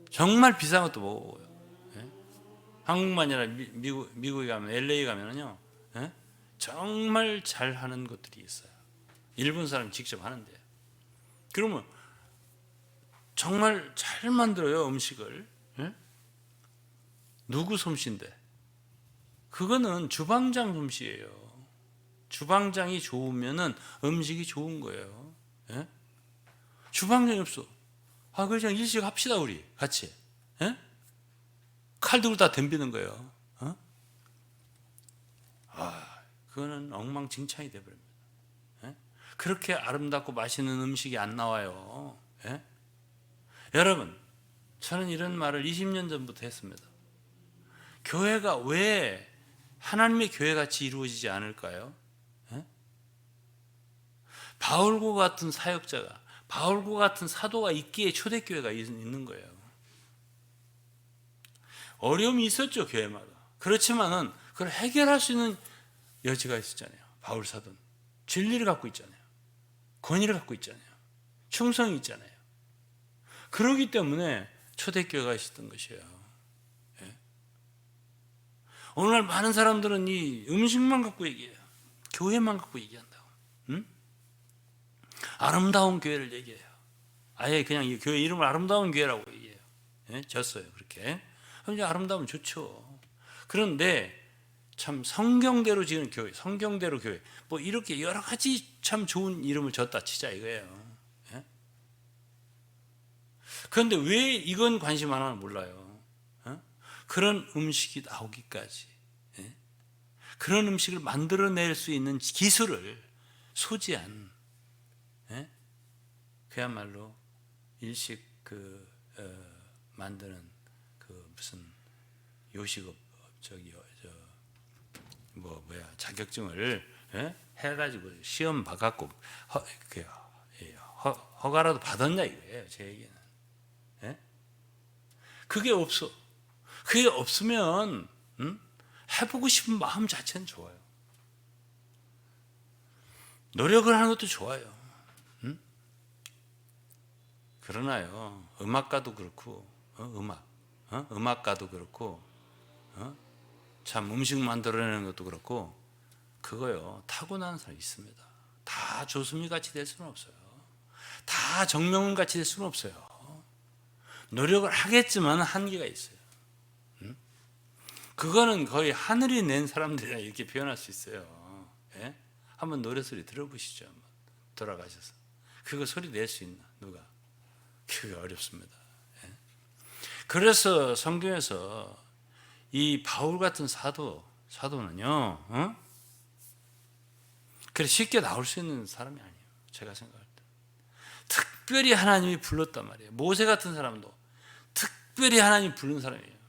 정말 비싼 것도 먹어보고요. 예? 한국만이 아니라 미국에 가면 LA 가면은요, 예? 정말 잘하는 것들이 있어요. 일본 사람이 직접 하는데. 그러면 정말 잘 만들어요, 음식을. 예? 누구 솜씨인데? 그거는 주방장 솜씨예요. 주방장이 좋으면은 음식이 좋은 거예요. 예? 주방장이 없어. 그냥 일식 합시다, 우리 같이. 예? 칼 들고 다 덤비는 거예요. 그거는 엉망진창이 돼버립니다. 예? 그렇게 아름답고 맛있는 음식이 안 나와요. 예? 여러분, 저는 이런 말을 20년 전부터 했습니다. 교회가 왜 하나님의 교회같이 이루어지지 않을까요? 예? 바울과 같은 사역자가, 바울과 같은 사도가 있기에 초대교회가 있는 거예요. 어려움이 있었죠, 교회마다. 그렇지만은 그걸 해결할 수 있는 여지가 있었잖아요. 바울 사도는 진리를 갖고 있잖아요. 권위를 갖고 있잖아요. 충성이 있잖아요. 그러기 때문에 초대교회가 있었던 것이에요. 예? 오늘날 많은 사람들은 이 음식만 갖고 얘기해요. 교회만 갖고 얘기한다고. 응? 아름다운 교회를 얘기해요. 아예 그냥 이 교회 이름을 아름다운 교회라고 얘기해요. 예? 졌어요, 그렇게. 그럼 이제 아름다우면 좋죠. 그런데 참 성경대로 지은 교회, 성경대로 교회, 뭐 이렇게 여러 가지 참 좋은 이름을 졌다 치자 이거예요. 예? 그런데 왜 이건 관심 안 하나 몰라요. 그런 음식이 나오기까지, 예? 그런 음식을 만들어낼 수 있는 기술을 소지한, 예? 그야말로 일식 만드는 무슨 요식업 자격증을, 예? 해가지고 시험 봐갖고 허가라도 받았냐 이거예요, 제 얘기는. 예? 그게 없어. 그게 없으면 해보고 싶은 마음 자체는 좋아요. 노력을 하는 것도 좋아요. 그러나요, 음악가도 그렇고, 음악가도 그렇고, 참 음식 만들어내는 것도 그렇고, 그거요, 타고난 사람이 있습니다. 다 조수미 같이 될 수는 없어요. 다 정명훈 같이 될 수는 없어요. 노력을 하겠지만 한계가 있어요. 그거는 거의 하늘이 낸 사람들이라 이렇게 표현할 수 있어요. 예? 한번 노래소리 들어보시죠. 한번 돌아가셔서. 그거 소리 낼 수 있나? 누가? 그게 어렵습니다. 예? 그래서 성경에서 이 바울 같은 사도는요, 그래 쉽게 나올 수 있는 사람이 아니에요. 제가 생각할 때. 특별히 하나님이 불렀단 말이에요. 모세 같은 사람도 특별히 하나님이 부른 사람이에요.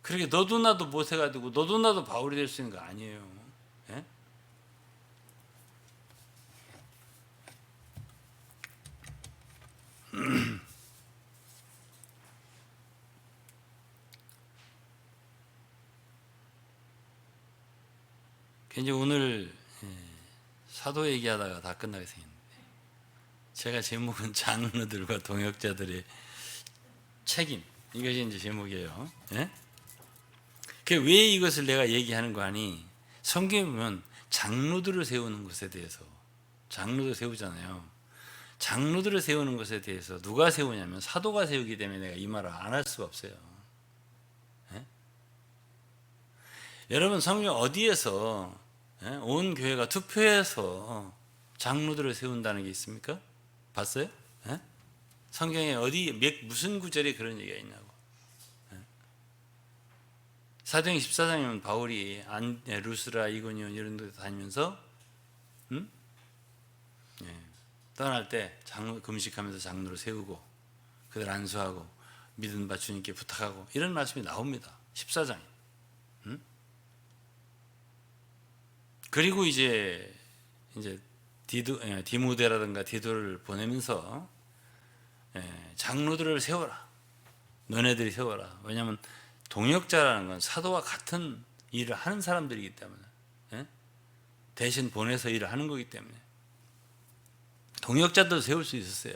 그렇게 너도 나도 모세가 되고 너도 나도 바울이 될 수 있는 거 아니에요. 예? 이제 오늘 사도 얘기하다가 다 끝나게 생겼는데, 제가 제목은 장로들과 동역자들의 책임, 이것이 이제 제목이에요. 예? 왜 이것을 내가 얘기하는 거 아니? 성경에 보면 장로들을 세우는 것에 대해서, 장로들 세우잖아요. 장로들을 세우는 것에 대해서 누가 세우냐면 사도가 세우기 때문에 내가 이 말을 안 할 수가 없어요. 예? 여러분, 성경 어디에서 온 교회가 투표해서 장로들을 세운다는 게 있습니까? 봤어요? 예? 성경에 무슨 구절에 그런 얘기가 있냐고. 사도행 14장이면 바울이 루스라, 이고니온 이런 데 다니면서 떠날 때 금식하면서 장로를 세우고 그들 안수하고 믿은 바 주님께 부탁하고 이런 말씀이 나옵니다. 14장에. 그리고 이제 디모데라든가 디도를 보내면서 장로들을 세워라. 너네들이 세워라. 왜냐하면 동역자라는 건 사도와 같은 일을 하는 사람들이기 때문에 대신 보내서 일을 하는 거기 때문에 동역자도 세울 수 있었어요.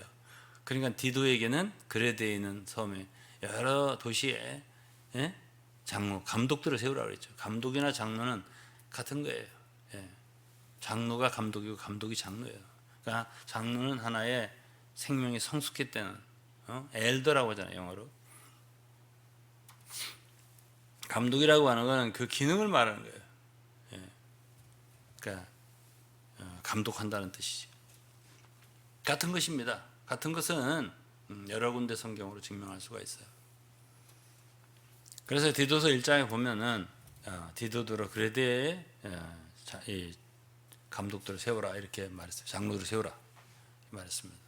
그러니까 디도에게는 그레데에 있는 섬에 여러 도시에 장로, 감독들을 세우라고 그랬죠. 감독이나 장로는 같은 거예요. 장로가 감독이고 감독이 장로예요. 그러니까 장로는 하나의 생명이 성숙했다는 엘더라고 하잖아요, 영어로. 감독이라고 하는 것은 그 기능을 말하는 거예요. 그러니까 감독한다는 뜻이죠. 같은 것입니다. 같은 것은 여러 군데 성경으로 증명할 수가 있어요. 그래서 디도서 1장에 보면은 디도도로 그레데에 감독들을 세우라 이렇게 말했어요. 장로들을 세우라 말했습니다.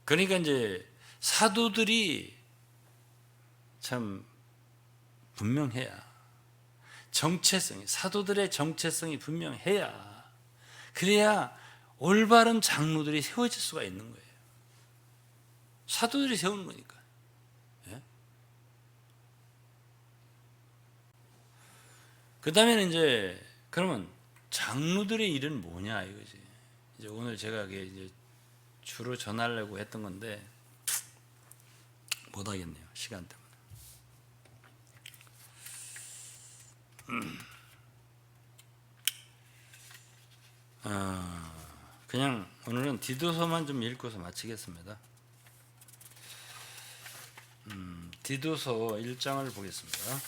그러니까 이제 사도들이 참 분명해야 정체성이 사도들의 정체성이 분명해야 그래야 올바른 장로들이 세워질 수가 있는 거예요. 사도들이 세우는 거니까. 그 다음에는 이제 그러면 장로들의 일은 뭐냐 이거지. 이제 오늘 제가 이제 주로 전하려고 했던 건데 못 하겠네요. 시간 때문에. 그냥 오늘은 디도서만 좀 읽고서 마치겠습니다. 디도서 1장을 보겠습니다.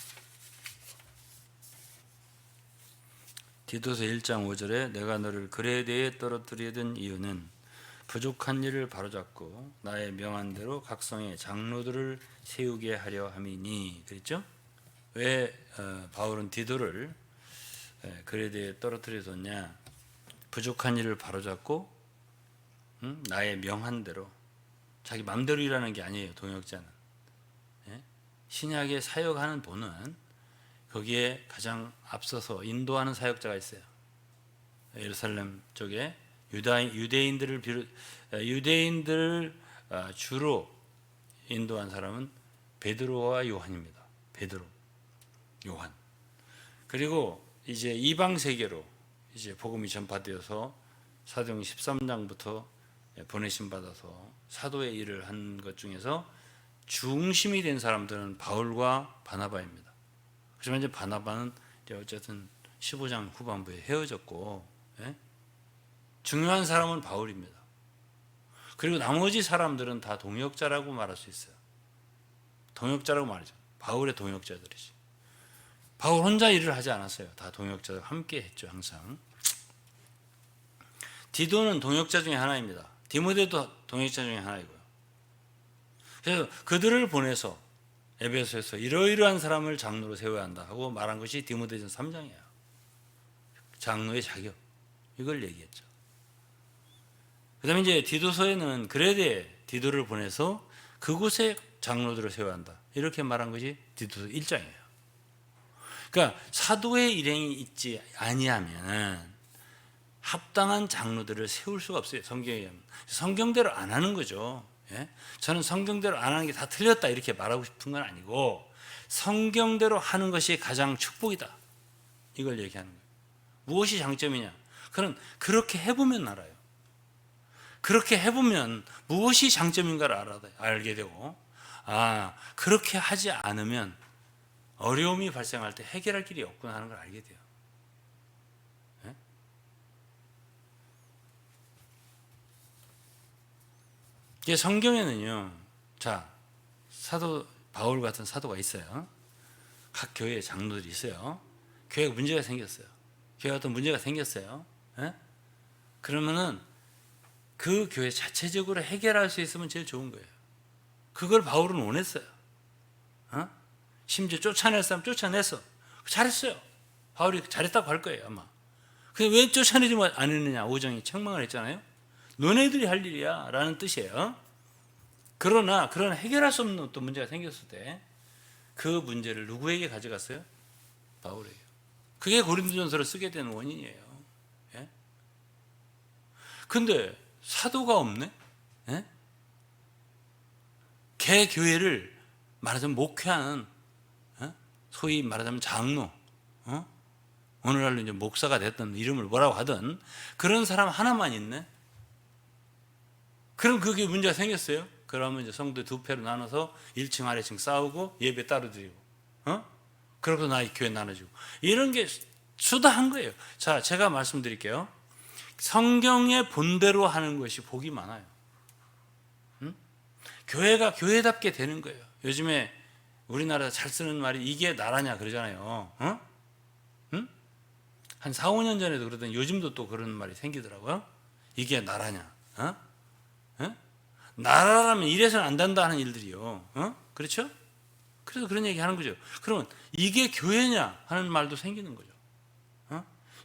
디도서 1장 5절에 내가 너를 그레데에 떨어뜨리던 이유는 부족한 일을 바로잡고 나의 명한 대로 각성의 장로들을 세우게 하려 함이니 그랬죠? 왜 바울은 디도를 그레데에 떨어뜨려뒀냐? 부족한 일을 바로잡고 나의 명한 대로 자기 맘대로 일하는 게 아니에요. 동역자는 신약의 사역하는 본은 거기에 가장 앞서서 인도하는 사역자가 있어요. 예루살렘 쪽에 유대인들을 주로 인도한 사람은 베드로와 요한입니다. 베드로, 요한. 그리고 이제 이방 세계로 이제 복음이 전파되어서 사도행 13장부터 보내심 받아서 사도의 일을 한 것 중에서 중심이 된 사람들은 바울과 바나바입니다. 하지만 이제 바나바는 이제 어쨌든 15장 후반부에 헤어졌고, 중요한 사람은 바울입니다. 그리고 나머지 사람들은 다 동역자라고 말할 수 있어요. 동역자라고 말하죠. 바울의 동역자들이지. 바울 혼자 일을 하지 않았어요. 다 동역자들 함께 했죠, 항상. 디도는 동역자 중에 하나입니다. 디모데도 동역자 중에 하나이고요. 그래서 그들을 보내서 에베소에서 이러이러한 사람을 장로로 세워야 한다 하고 말한 것이 디모데전서 3장이에요. 장로의 자격 이걸 얘기했죠. 그 다음에 이제 디도서에는 그레데에 디도를 보내서 그곳에 장로들을 세워야 한다 이렇게 말한 것이 디도서 1장이에요. 그러니까 사도의 일행이 있지 아니하면 합당한 장로들을 세울 수가 없어요. 성경에 성경대로 안 하는 거죠. 저는 성경대로 안 하는 게 다 틀렸다 이렇게 말하고 싶은 건 아니고 성경대로 하는 것이 가장 축복이다 이걸 얘기하는 거예요. 무엇이 장점이냐? 그럼 그렇게 해보면 알아요. 그렇게 해보면 무엇이 장점인가를 알게 되고 그렇게 하지 않으면 어려움이 발생할 때 해결할 길이 없구나 하는 걸 알게 돼요. 이게 성경에는요, 사도 바울 같은 사도가 있어요. 각 교회에 장로들이 있어요. 교회가 문제가 생겼어요. 교회가 어떤 문제가 생겼어요. 그러면은 그 교회 자체적으로 해결할 수 있으면 제일 좋은 거예요. 그걸 바울은 원했어요. 심지어 쫓아낼 사람 쫓아냈어. 잘했어요. 바울이 잘했다고 할 거예요, 아마. 근데 왜 쫓아내지 않았느냐? 5장이 책망을 했잖아요. 너네들이 할 일이야 라는 뜻이에요. 그러나 그런 해결할 수 없는 어떤 문제가 생겼을 때 그 문제를 누구에게 가져갔어요? 바울에게. 그게 고린도전서를 쓰게 된 원인이에요. 예? 근데 사도가 없네? 예? 개 교회를 말하자면 목회하는, 소위 말하자면 장로, 오늘날로 이제 목사가 됐든 이름을 뭐라고 하든 그런 사람 하나만 있네? 그럼 그게 문제가 생겼어요? 그러면 이제 성도 두 패로 나눠서 1층 아래층 싸우고 예배 따로 드리고, 그러고 나 교회 나눠주고, 이런 게 수다한 거예요. 자, 제가 말씀드릴게요. 성경의 본대로 하는 것이 복이 많아요. 교회가 교회답게 되는 거예요. 요즘에 우리나라 잘 쓰는 말이 이게 나라냐 그러잖아요. 한 4, 5년 전에도 그러더니 요즘도 또 그런 말이 생기더라고요. 이게 나라냐. 나라라면 이래서는 안 된다 하는 일들이요. 그렇죠? 그래서 그런 얘기 하는 거죠. 그러면 이게 교회냐 하는 말도 생기는 거죠.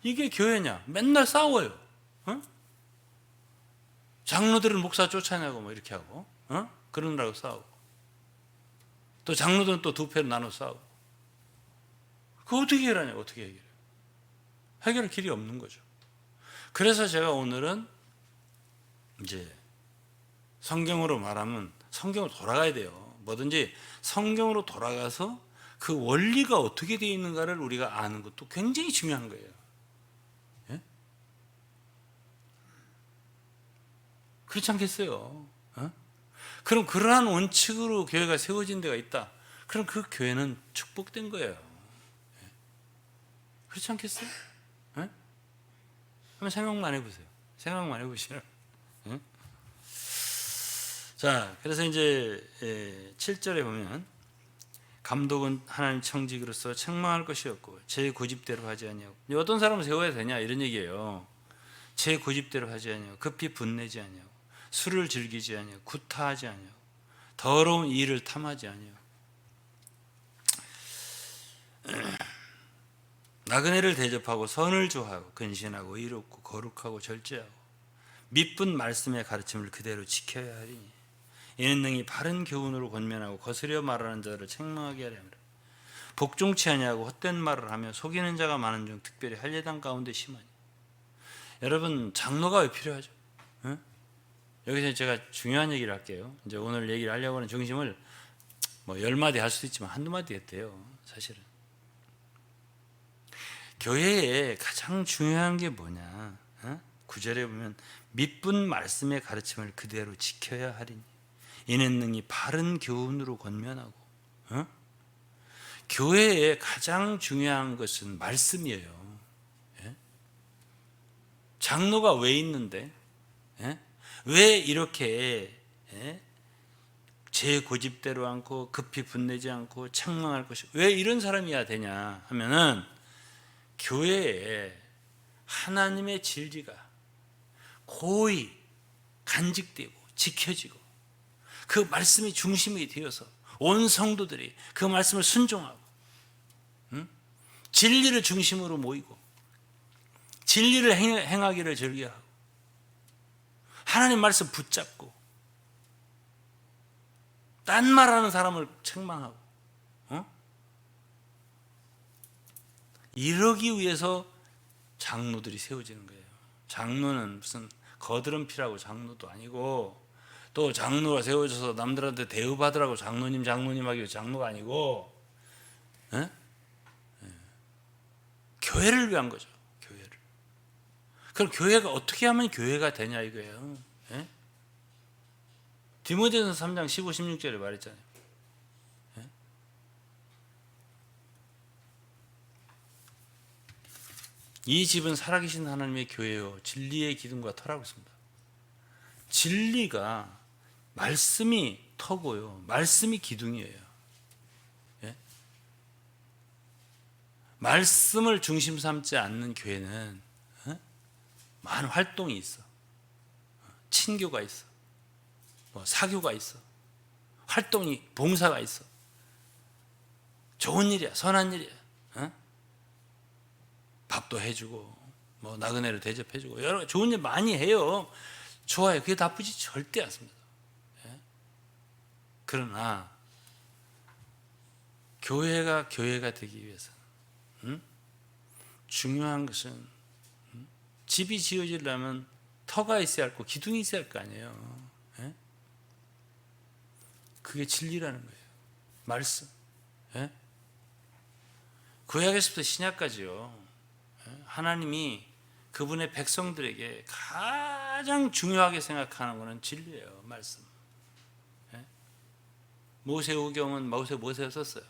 이게 교회냐? 맨날 싸워요. 장로들은 목사 쫓아내고 뭐 이렇게 하고, 그러느라고 싸우고, 또 장로들은 또 두 패로 나눠 싸우고. 그거 어떻게 해결하냐고. 어떻게 해결해요? 해결할 길이 없는 거죠. 그래서 제가 오늘은 이제 성경으로 말하면 성경으로 돌아가야 돼요. 뭐든지 성경으로 돌아가서 그 원리가 어떻게 되어 있는가를 우리가 아는 것도 굉장히 중요한 거예요. 예? 그렇지 않겠어요? 그럼 그러한 원칙으로 교회가 세워진 데가 있다. 그럼 그 교회는 축복된 거예요. 예? 그렇지 않겠어요? 예? 한번 생각만 해보세요. 생각만 해보시면. 예? 자, 그래서 이제 7절에 보면 감독은 하나님 청직으로서 책망할 것이 없고 제 고집대로 하지 아니하고, 어떤 사람은 세워야 되냐 이런 얘기예요. 제 고집대로 하지 아니하고 급히 분내지 아니하고 술을 즐기지 아니하고 구타하지 아니하고 더러운 일을 탐하지 아니하고 나그네를 대접하고 선을 좋아하고 근신하고 의롭고 거룩하고 절제하고 미쁜 말씀의 가르침을 그대로 지켜야 하리니 이는 능히 바른 교훈으로 권면하고 거스려 말하는 자들을 책망하게 하려 함이라. 복종치 아니하고 헛된 말을 하며 속이는 자가 많은 중 특별히 할례당 가운데 심하니. 여러분, 장로가 왜 필요하죠? 여기서 제가 중요한 얘기를 할게요. 이제 오늘 얘기를 하려고 하는 중심을 뭐 10마디 할 수도 있지만 한두 마디 했대요. 사실은 교회에 가장 중요한 게 뭐냐? 9절에 보면 미쁜 말씀의 가르침을 그대로 지켜야 하리니 이는 능히 바른 교훈으로 권면하고. 교회에 가장 중요한 것은 말씀이에요. 예? 장로가 왜 있는데? 예? 왜 이렇게 제 고집대로 않고 급히 분내지 않고 책망할 것이, 왜 이런 사람이야 되냐 하면은 교회에 하나님의 진리가 고이 간직되고 지켜지고 그 말씀이 중심이 되어서 온 성도들이 그 말씀을 순종하고 진리를 중심으로 모이고 진리를 행하기를 즐겨하고 하나님 말씀 붙잡고 딴 말하는 사람을 책망하고, 이러기 위해서 장로들이 세워지는 거예요. 장로는 무슨 거드름피라고 장로도 아니고, 또 장로가 세워져서 남들한테 대우받으라고 장로님 하기 위해서 장로가 아니고, 교회를 위한 거죠. 교회를. 그럼 교회가 어떻게 하면 교회가 되냐 이거예요. 디모데전서 3장 15, 16절에 말했잖아요. 이 집은 살아계신 하나님의 교회요 진리의 기둥과 터라고 있습니다. 진리가 말씀이 터고요, 말씀이 기둥이에요. 예? 말씀을 중심 삼지 않는 교회는 많은 활동이 있어. 친교가 있어. 뭐 사교가 있어. 활동이, 봉사가 있어. 좋은 일이야, 선한 일이야. 밥도 해주고, 뭐 나그네를 대접해주고, 여러 좋은 일 많이 해요. 좋아요. 그게 나쁘지 절대 않습니다. 그러나 교회가 되기 위해서는 중요한 것은 집이 지어지려면 터가 있어야 할 거, 기둥이 있어야 할 거 아니에요. 예? 그게 진리라는 거예요. 말씀. 예? 구약에서부터 신약까지요. 예? 하나님이 그분의 백성들에게 가장 중요하게 생각하는 것은 진리예요. 말씀. 예? 모세오경은 모세가 썼어요.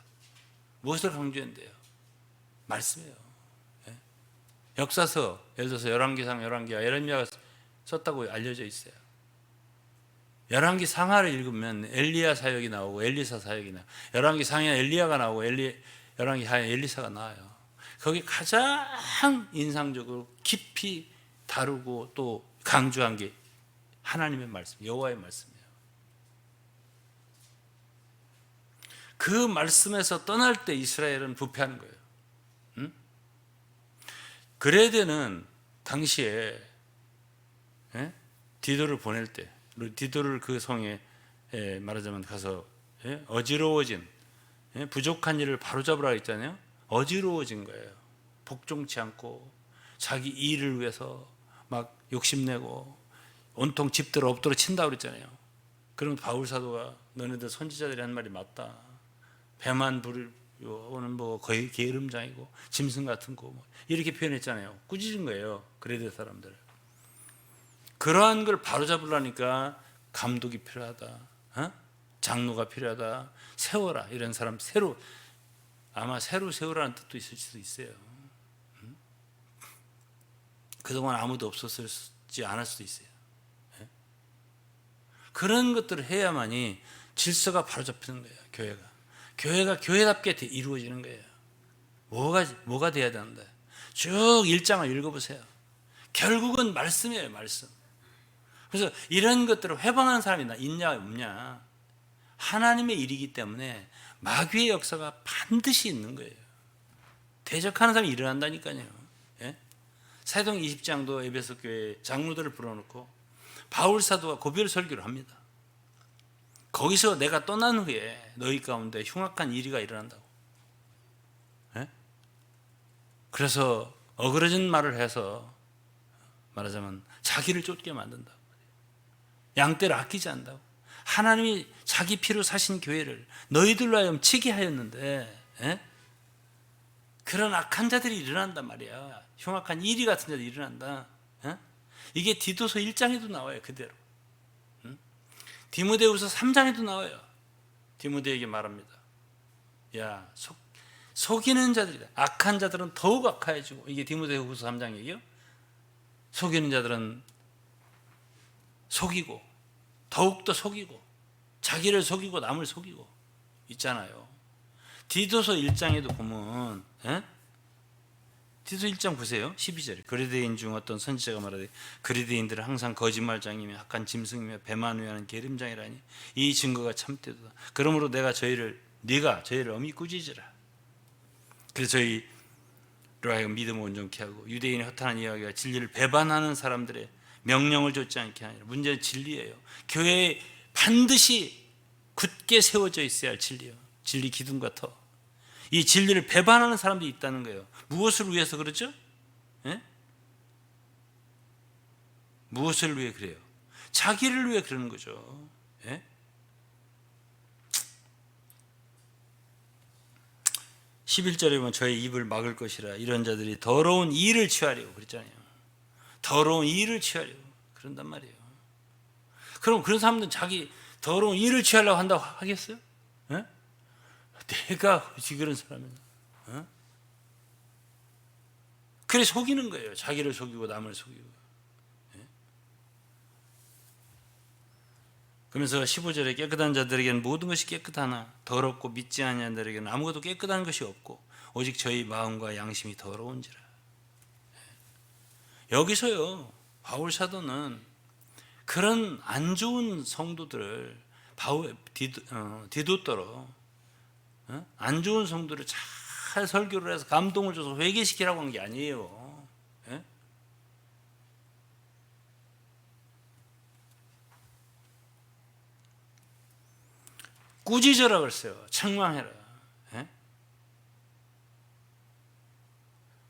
무엇을 강조했는데요? 말씀이에요. 예? 역사서, 예를 들어서 열왕기상, 열왕기하, 예레미야가 썼다고 알려져 있어요. 열왕기 상하를 읽으면 엘리야 사역이 나오고 엘리사 사역이 나와요. 열왕기 상하에 엘리야가 나오고 열왕기 하에 엘리사가 나와요. 거기 가장 인상적으로 깊이 다루고 또 강조한 게 하나님의 말씀, 여호와의 말씀이에요. 그 말씀에서 떠날 때 이스라엘은 부패하는 거예요. 그레데는 당시에 디도를 보낼 때, 디도를 그 성에 말하자면 가서 어지러워진 부족한 일을 바로잡으라 했잖아요. 어지러워진 거예요. 복종치 않고 자기 일을 위해서 막 욕심내고 온통 집들 엎드려 친다고 그랬잖아요. 그럼 바울 사도가 너네들 선지자들이 한 말이 맞다. 배만 부르고는 뭐 거의 게으름장이고 짐승 같은 거 뭐 이렇게 표현했잖아요. 꾸짖은 거예요. 그레데 사람들. 그러한 걸 바로잡으려니까 감독이 필요하다. 장로가 필요하다. 세워라. 이런 사람 아마 새로 세우라는 뜻도 있을 수도 있어요. 그동안 아무도 없었지 않을 수도 있어요. 그런 것들을 해야만이 질서가 바로잡히는 거예요. 교회가 교회답게 이루어지는 거예요. 뭐가 돼야 되는데 쭉 일장을 읽어보세요. 결국은 말씀이에요. 말씀. 그래서 이런 것들을 회방하는 사람이 있냐 없냐, 하나님의 일이기 때문에 마귀의 역사가 반드시 있는 거예요. 대적하는 사람이 일어난다니까요. 예? 사도행 20장도 에베소 교회 장로들을 불러놓고 바울 사도가 고별 설교를 합니다. 거기서 내가 떠난 후에 너희 가운데 흉악한 일이가 일어난다고. 예? 그래서 어그러진 말을 해서 말하자면 자기를 쫓게 만든다. 양떼를 아끼지 않는다고. 하나님이 자기 피로 사신 교회를 너희들로 하여금 치게 하였는데, 그런 악한 자들이 일어난단 말이야. 흉악한 이리 같은 자들이 일어난다. 이게 디도서 1장에도 나와요. 그대로. 디모데후서 3장에도 나와요. 디모데에게 말합니다. 야, 속이는 자들이다. 악한 자들은 더욱 악해지고, 이게 디모데후서 3장 얘기요. 속이는 자들은 속이고 더욱더 속이고 자기를 속이고 남을 속이고 있잖아요. 디도서 1장에도 보면 디도서 1장 보세요. 12절에 그리스도인 중 어떤 선지자가 말하되 그리스도인들은 항상 거짓말장이며 악한 짐승이며 배만 위하는 게으름장이라니 이 증거가 참되도다. 그러므로 네가 저희를 엄히 꾸짖으라. 그래서 저희로 하여금 믿음을 온전케 하고 유대인의 허탄한 이야기와 진리를 배반하는 사람들의 명령을 좇지 않게 하니라. 문제는 진리예요. 교회에 반드시 굳게 세워져 있어야 할 진리예요. 진리 기둥과 터. 이 진리를 배반하는 사람들이 있다는 거예요. 무엇을 위해서 그러죠? 무엇을 위해 그래요? 자기를 위해 그러는 거죠. 11절에 보면 저의 입을 막을 것이라 이런 자들이 더러운 이를 취하려고 그랬잖아요. 더러운 이를 취하려고 그런단 말이에요. 그럼 그런 사람들은 자기 더러운 이를 취하려고 한다고 하겠어요? 내가 어찌 그런 사람이냐? 그래 속이는 거예요. 자기를 속이고 남을 속이고. 그러면서 15절에 깨끗한 자들에게는 모든 것이 깨끗하나 더럽고 믿지 아니하는 자들에게는 아무것도 깨끗한 것이 없고 오직 저희 마음과 양심이 더러운지라. 여기서요 바울 사도는 그런 안 좋은 성도들을 디도더러 안 좋은 성도를 잘 설교를 해서 감동을 줘서 회개시키라고 한 게 아니에요. 꾸짖으라 그랬어요. 책망해라.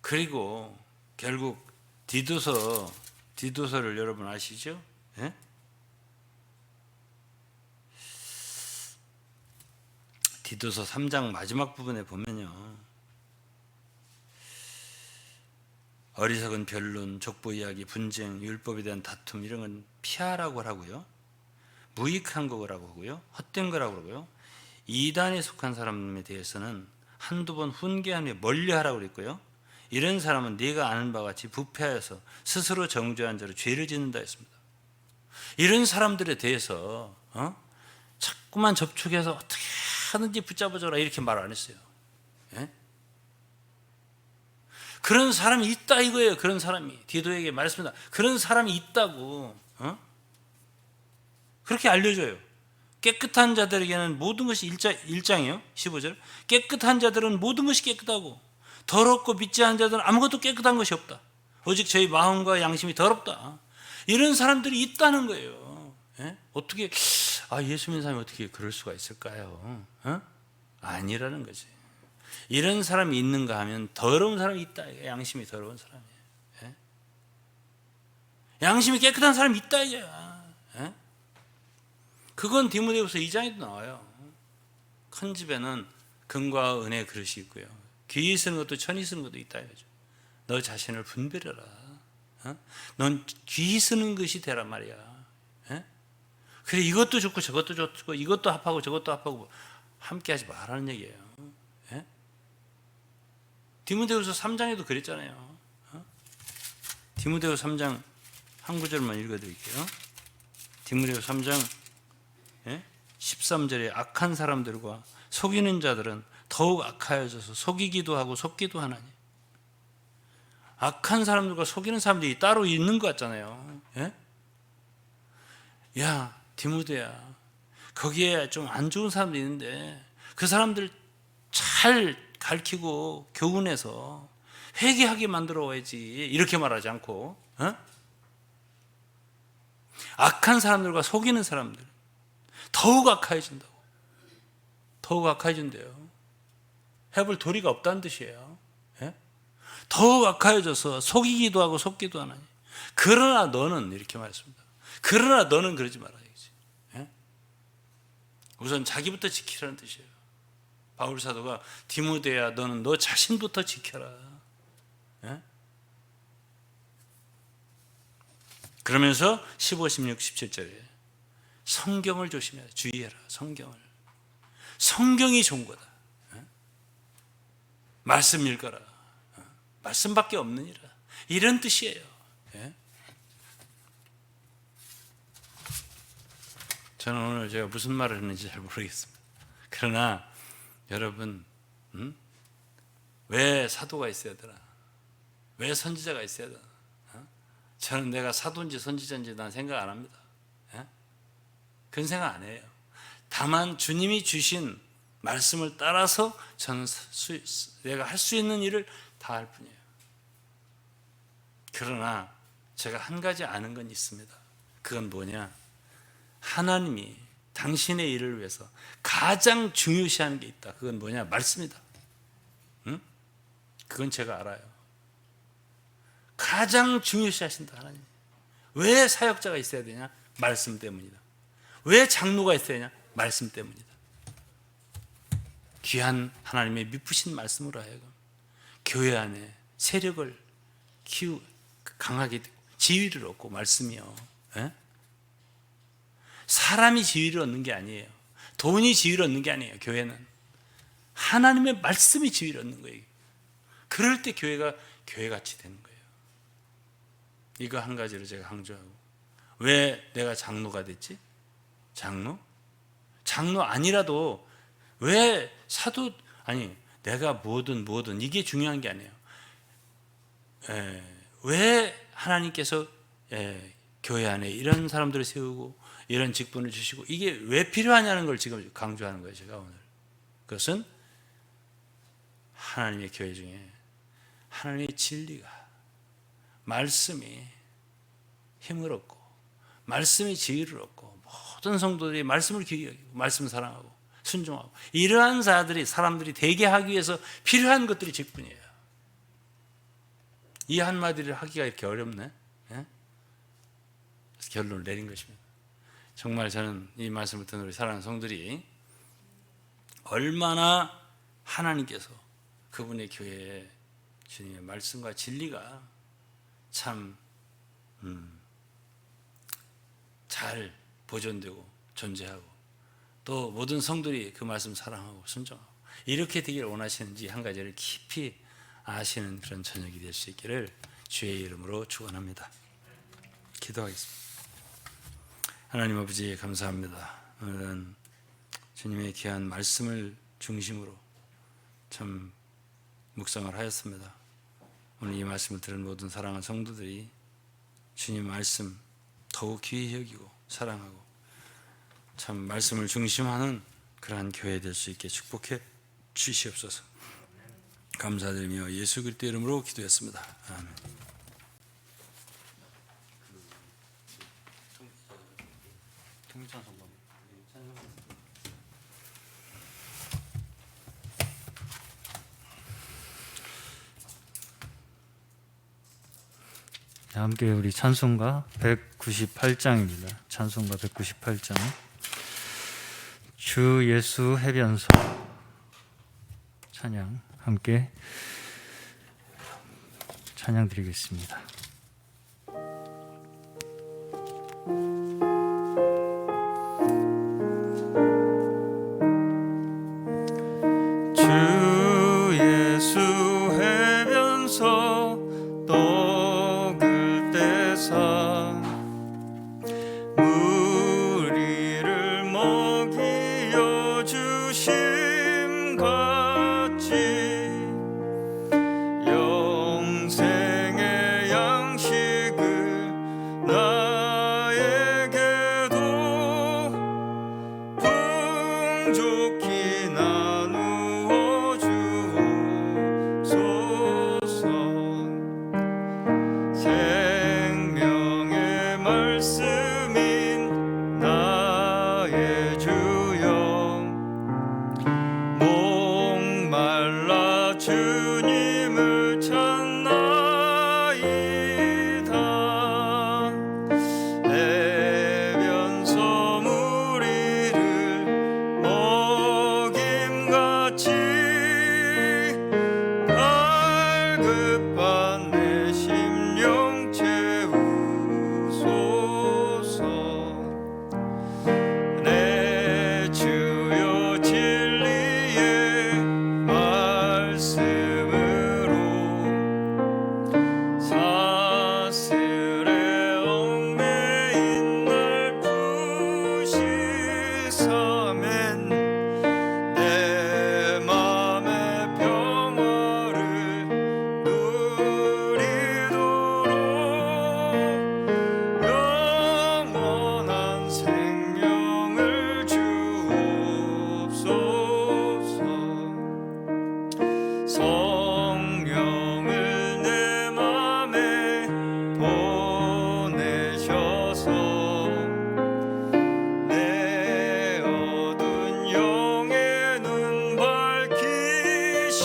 그리고 결국 디도서를 여러분 아시죠? 예? 디도서 3장 마지막 부분에 보면요, 어리석은 변론, 족보 이야기, 분쟁, 율법에 대한 다툼 이런 건 피하라고 하고요, 무익한 거라고 하고요, 헛된 거라고 하고요, 이단에 속한 사람에 대해서는 한두 번 훈계하며 멀리하라고 그랬고요, 이런 사람은 네가 아는 바와 같이 부패하여서 스스로 정죄한 자로 죄를 짓는다 했습니다. 이런 사람들에 대해서 자꾸만 접촉해서 어떻게 하든지 붙잡아줘라 이렇게 말 안 했어요. 예? 그런 사람이 있다 이거예요. 그런 사람이 디도에게 말했습니다. 그런 사람이 있다고 그렇게 알려줘요. 깨끗한 자들에게는 모든 것이 1장이요 15절, 깨끗한 자들은 모든 것이 깨끗하고 더럽고 믿지 않은 자들은 아무것도 깨끗한 것이 없다. 오직 저희 마음과 양심이 더럽다. 이런 사람들이 있다는 거예요. 예? 어떻게 예수 믿는 사람이 어떻게 그럴 수가 있을까요? 아니라는 거지. 이런 사람이 있는가 하면 더러운 사람이 있다. 양심이 더러운 사람이에요. 예? 양심이 깨끗한 사람이 있다 이거야. 예? 그건 디모데후서 2장에도 나와요. 큰 집에는 금과 은의 그릇이 있고요, 귀히 쓰는 것도 천히 쓰는 것도 있다 이거죠. 너 자신을 분별해라. 넌 귀히 쓰는 것이 되란 말이야. 예? 그래, 이것도 좋고 저것도 좋고 이것도 합하고 저것도 합하고 함께 하지 말라는 얘기예요. 예? 디모데후서 3장에도 그랬잖아요. 디모데후서 3장 한 구절만 읽어드릴게요. 디모데후서 3장 13절에 악한 사람들과 속이는 자들은 더욱 악하여져서 속이기도 하고 속기도 하나니. 악한 사람들과 속이는 사람들이 따로 있는 것 같잖아요. 예? 야 디모데야, 거기에 좀 안 좋은 사람도 있는데 그 사람들 잘 가르치고 교훈해서 회개하게 만들어 와야지, 이렇게 말하지 않고 악한 사람들과 속이는 사람들 더욱 악해진다고. 더욱 악해진대요. 해볼 도리가 없다는 뜻이에요. 예? 더욱 악해져서 속이기도 하고 속기도 하나니. 그러나 너는, 이렇게 말했습니다. 그러나 너는 그러지 말아야지. 예? 우선 자기부터 지키라는 뜻이에요. 바울 사도가 디모데야 너는 너 자신부터 지켜라. 예? 그러면서 15, 16, 17절에 성경을 조심해라. 주의해라. 성경이 좋은 거다. 말씀 읽어라. 말씀밖에 없느니라. 이런 뜻이에요. 저는 오늘 제가 무슨 말을 했는지 잘 모르겠습니다. 그러나 여러분, 왜 사도가 있어야 되나? 왜 선지자가 있어야 되나? 저는 내가 사도인지 선지자인지 난 생각 안 합니다. 그런 생각 안 해요. 다만 주님이 주신 말씀을 따라서 저는 내가 할 수 있는 일을 다 할 뿐이에요. 그러나 제가 한 가지 아는 건 있습니다. 그건 뭐냐? 하나님이 당신의 일을 위해서 가장 중요시하는 게 있다. 그건 뭐냐? 말씀이다. 응? 그건 제가 알아요. 가장 중요시하신다, 하나님. 왜 사역자가 있어야 되냐? 말씀 때문이다. 왜 장로가 있어야 되냐? 말씀 때문이다. 귀한 하나님의 미쁘신 말씀으로 하여금 교회 안에 세력을 강하게 되고 지위를 얻고, 말씀이요. 에? 사람이 지위를 얻는 게 아니에요. 돈이 지위를 얻는 게 아니에요. 교회는 하나님의 말씀이 지위를 얻는 거예요. 그럴 때 교회가 교회같이 되는 거예요. 이거 한 가지를 제가 강조하고, 왜 내가 장로가 됐지? 장로 아니라도 왜 사도, 아니 내가 뭐든 이게 중요한 게 아니에요. 왜 하나님께서 교회 안에 이런 사람들을 세우고 이런 직분을 주시고 이게 왜 필요하냐는 걸 지금 강조하는 거예요. 제가 오늘 그것은 하나님의 교회 중에 하나님의 진리가, 말씀이 힘을 얻고 말씀이 지위를 얻고 모든 성도들이 말씀을 귀히 여기고 말씀을 사랑하고 순종하고, 이러한 사람들이 되게 하기 위해서 필요한 것들이 직분이에요. 이 한마디를 하기가 이렇게 어렵네. 예? 그래서 결론을 내린 것입니다. 정말 저는 이 말씀을 듣는 우리 사랑하는 성들이 얼마나 하나님께서 그분의 교회에 주님의 말씀과 진리가 참 잘 보존되고 존재하고 또 모든 성들이 그 말씀 사랑하고 순종하고 이렇게 되기를 원하시는지 한 가지를 깊이 아시는 그런 저녁이 될 수 있기를 주의 이름으로 축원합니다. 기도하겠습니다. 하나님 아버지 감사합니다. 오늘은 주님의 귀한 말씀을 중심으로 참 묵상을 하였습니다. 오늘 이 말씀을 들은 모든 사랑하는 성도들이 주님 말씀 더욱 귀히 여기고 사랑하고 참 말씀을 중심하는 그러한 교회 될 수 있게 축복해 주시옵소서. 감사드리며 예수 그리스도 이름으로 기도했습니다. 아멘. 함께 우리 찬송가 198장입니다. 찬송가 198장. 주 예수 해변서 찬양 함께 찬양 드리겠습니다. 주 예수 해변서 떡을 떼사 무리를 먹이어 주심같이 영생의 양식을 나에게도 풍족히 나누어 주옵소서. 생명의 말씀인 나의 주여 목말라 주님을 찾나이다. 해변서 무리를 먹임같이 갈급한 내 심령 채우소서. 내 주여 진리의 말씀으로 사슬에 얽매인 날 푸시사면 내 맘의 평화를 누리도록 영원한 생명을 주옵소서. 성령을 내 맘에 보내셔서 내 어두운 영의 눈 밝히시사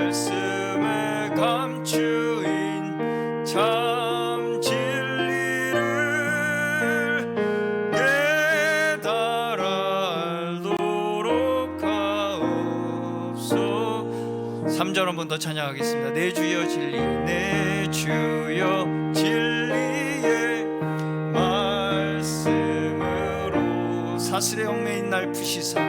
말씀에 감추인 참 진리를 깨달아 알도록 하옵소서. 3절 한 번 더 찬양하겠습니다. 내 주여 진리 내 주여 진리의 말씀으로 사슬에 얽매인 날 푸시사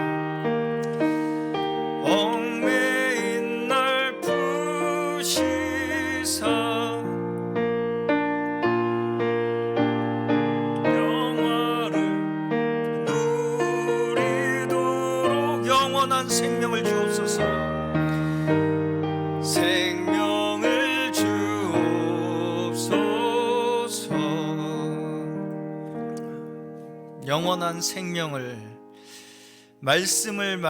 얽매인 날 푸시사 영화를 누리도록 영원한 생명을 주옵소서. 생명을 주옵소서. 영원한 생명을 말씀을